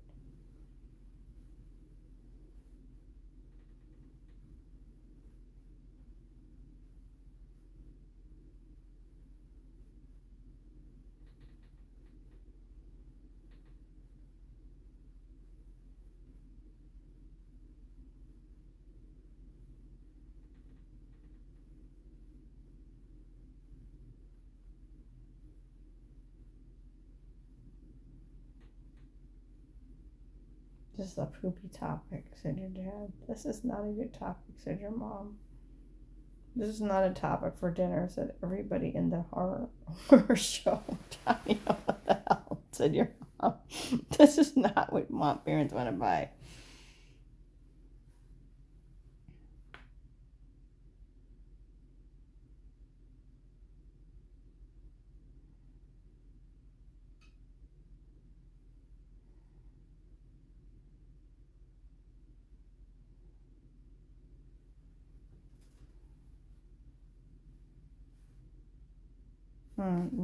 This is a poopy topic, said your dad. This is not a good topic, said your mom. This is not a topic for dinner, said everybody in the horror show. Tanya, what the hell, said your mom. This is not what parents want to buy.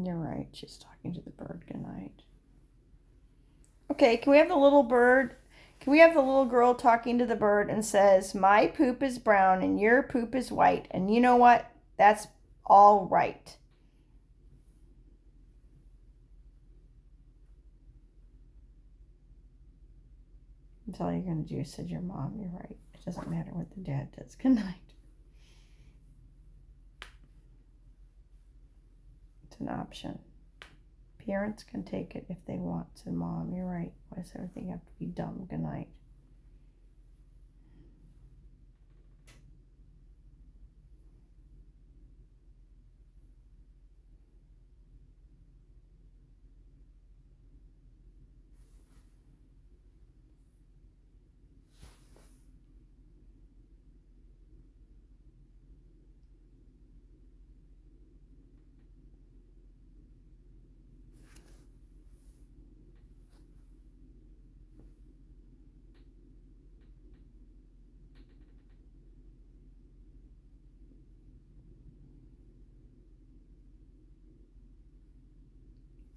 You're right. She's talking to the bird. Good night. Okay, can we have the little bird? Can we have the little girl talking to the bird and says, my poop is brown and your poop is white. And you know what? That's all right. That's all you're going to do, said your mom. You're right. It doesn't matter what the dad does. Good night. It's an option. Parents can take it if they want, said Mom. You're right. Why does everything have to be dumb? Good night.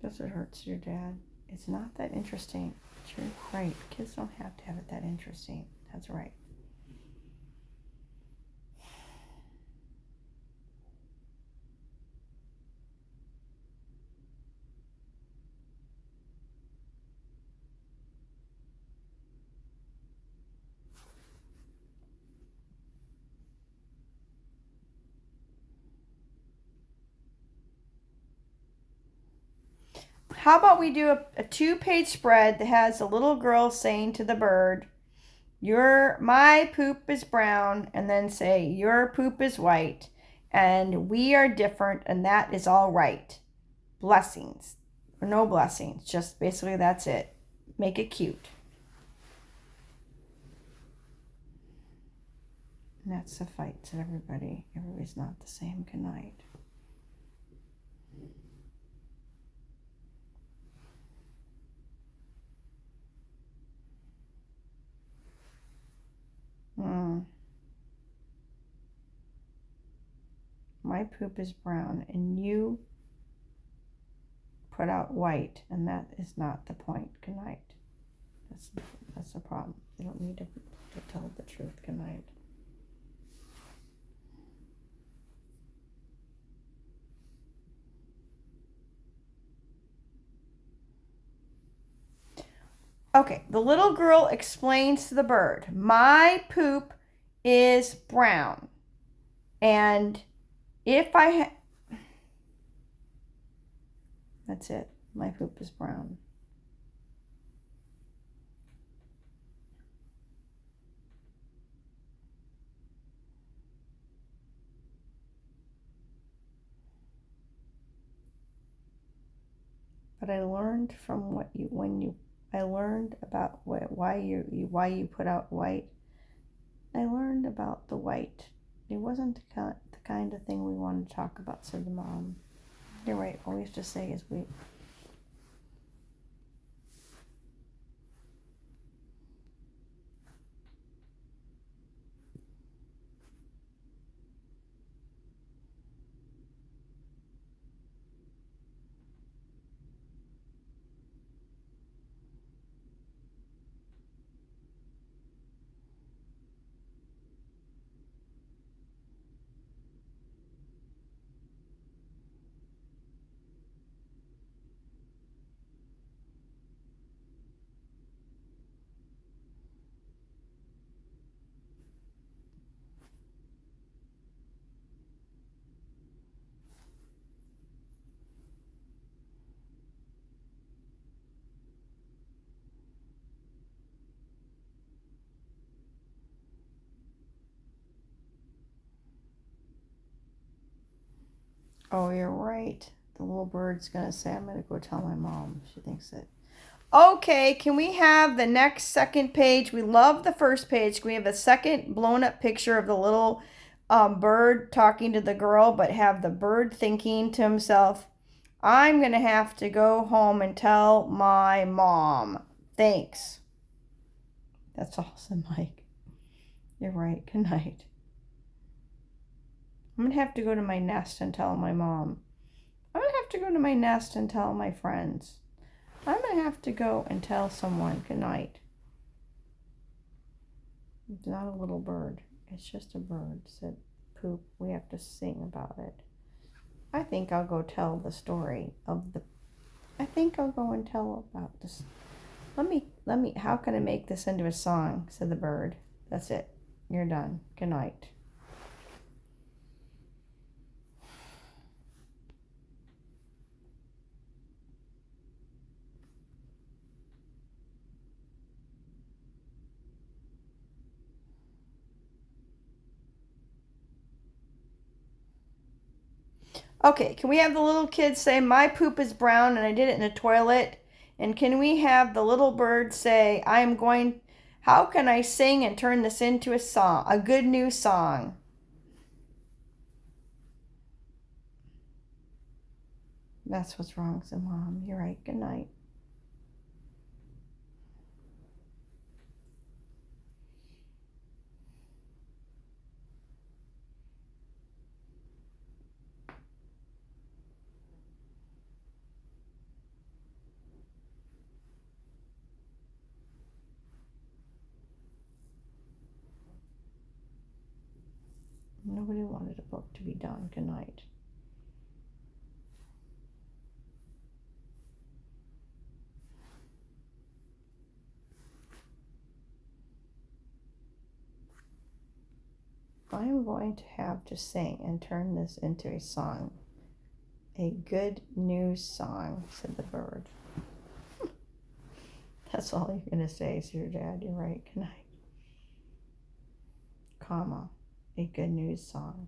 Does it hurt your dad? It's not that interesting. You're right. Kids don't have to have it that interesting. That's right. How about we do a 2-page spread that has a little girl saying to the bird, my poop is brown, and then say, your poop is white, and we are different, and that is all right. Blessings. Or no blessings. Just basically that's it. Make it cute. And that's the fight, said everybody. Everybody's not the same. Good night. My poop is brown, and you put out white, and that is not the point. Good night. That's the problem. You don't need to tell the truth. Good night. Okay, the little girl explains to the bird, my poop is brown. And if that's it. My poop is brown. But I learned from I learned about why you put out white. I learned about the white. It wasn't the kind of thing we wanted to talk about, said the mom. You're right. All we have to say is we. Oh, you're right. The little bird's gonna say, I'm gonna go tell my mom. She thinks that. Okay, can we have the next second page? We love the first page. Can we have a second blown up picture of the little bird talking to the girl, but have the bird thinking to himself, I'm going to have to go home and tell my mom. Thanks. That's all, said Mike. You're right. Good night. I'm going to have to go to my nest and tell my mom. I'm going to have to go to my nest and tell my friends. I'm going to have to go and tell someone. Good night. It's not a little bird. It's just a bird, said Poop. We have to sing about it. I think I'll go tell the story of the... I think I'll go and tell about this. Let me, how can I make this into a song, said the bird. That's it. You're done. Good night. Okay, can we have the little kids say, my poop is brown and I did it in the toilet? And can we have the little bird say, how can I sing and turn this into a song, a good new song? That's what's wrong, said Mom. You're right. Good night. Nobody wanted a book to be done. Good night. I'm going to have to sing and turn this into a song. A good news song, said the bird. That's all you're going to say, said your dad. You're right. Good night. Comma. A good news song.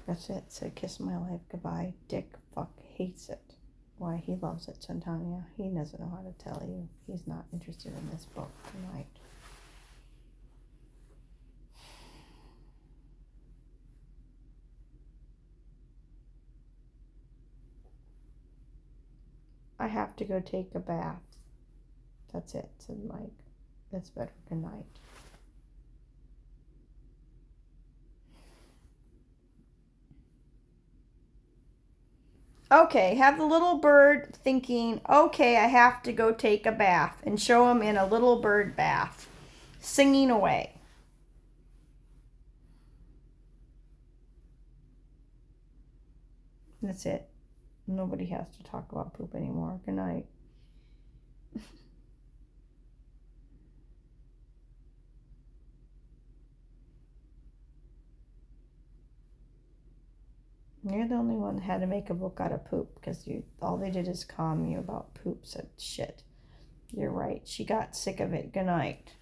That's it. Said kiss my life goodbye. Dick fuck hates it. Why, he loves it, said Tanya. He doesn't know how to tell you. He's not interested in this book tonight. I have to go take a bath. That's it, said Mike. That's better. Good night. Okay, have the little bird thinking, okay, I have to go take a bath, and show him in a little bird bath, singing away. That's it. Nobody has to talk about poop anymore. Good night. You're the only one that had to make a book out of poop because all they did is calm you about poop. Said shit. You're right. She got sick of it. Good night.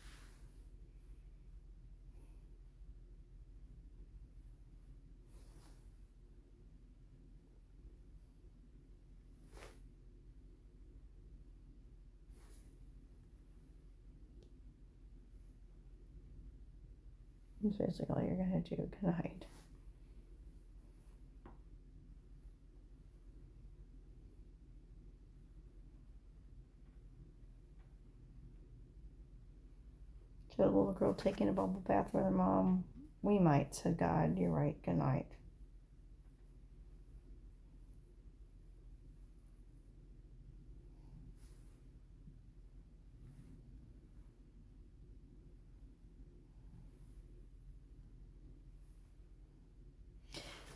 That's basically all you're gonna do. Good night. So the little girl taking a bubble bath with her mom. We might, said God. You're right. Good night.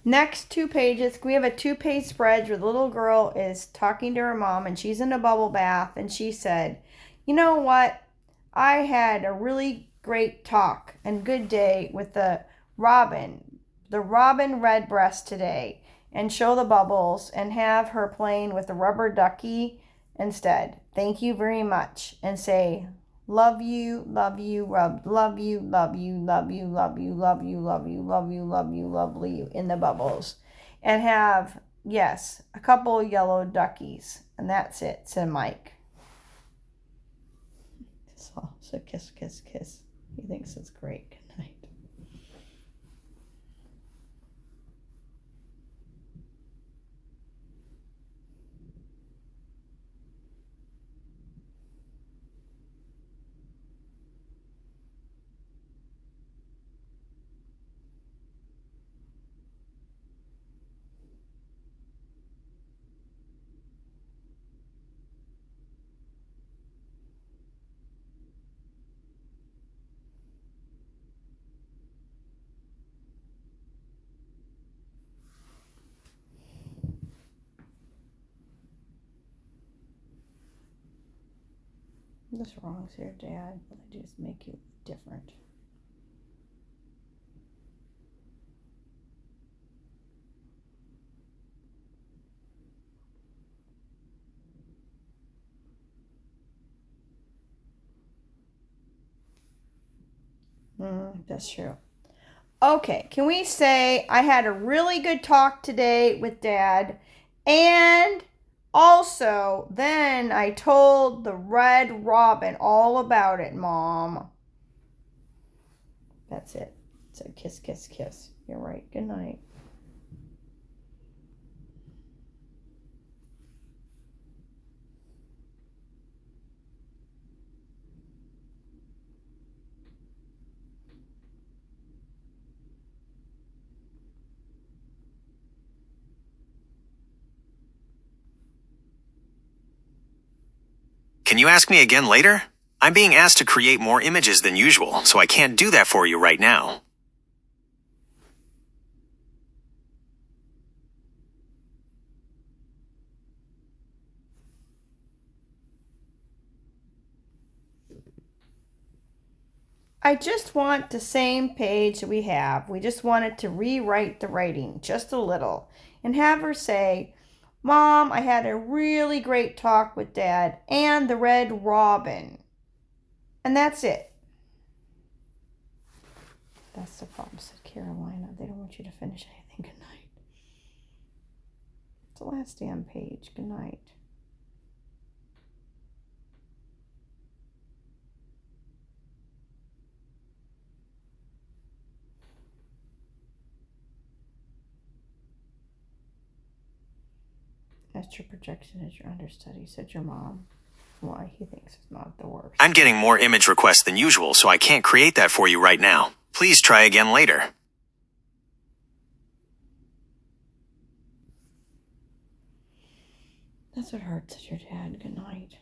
Next 2 pages, we have a 2-page spread where the little girl is talking to her mom and she's in a bubble bath and she said, you know what? I had a really great talk and good day with the robin redbreast today, and show the bubbles and have her playing with the rubber ducky instead. Thank you very much, and say love you, love you, love you, love you, love you, love you, love you, love you, love you, love you, lovely you in the bubbles. And have, yes, a couple yellow duckies. And that's it, said Mike. So kiss, kiss, kiss. He thinks it's great. Good night. What's wrong with your dad? I just make you different. That's true. Okay, can we say I had a really good talk today with Dad, and also then I told the Red Robin all about it, Mom. That's it. So kiss, kiss, kiss. You're right. Good night. Can you ask me again later? I'm being asked to create more images than usual, so I can't do that for you right now. I just want the same page that we have. We just wanted to rewrite the writing just a little and have her say, Mom, I had a really great talk with Dad and the Red Robin. And that's it. That's the problem, said Carolina. They don't want you to finish anything. Good night. It's the last damn page. Good night. Astral projection is your understudy, said your mom. Why, he thinks it's not the worst. I'm getting more image requests than usual, so I can't create that for you right now. Please try again later. That's what hurts, said your dad. Good night.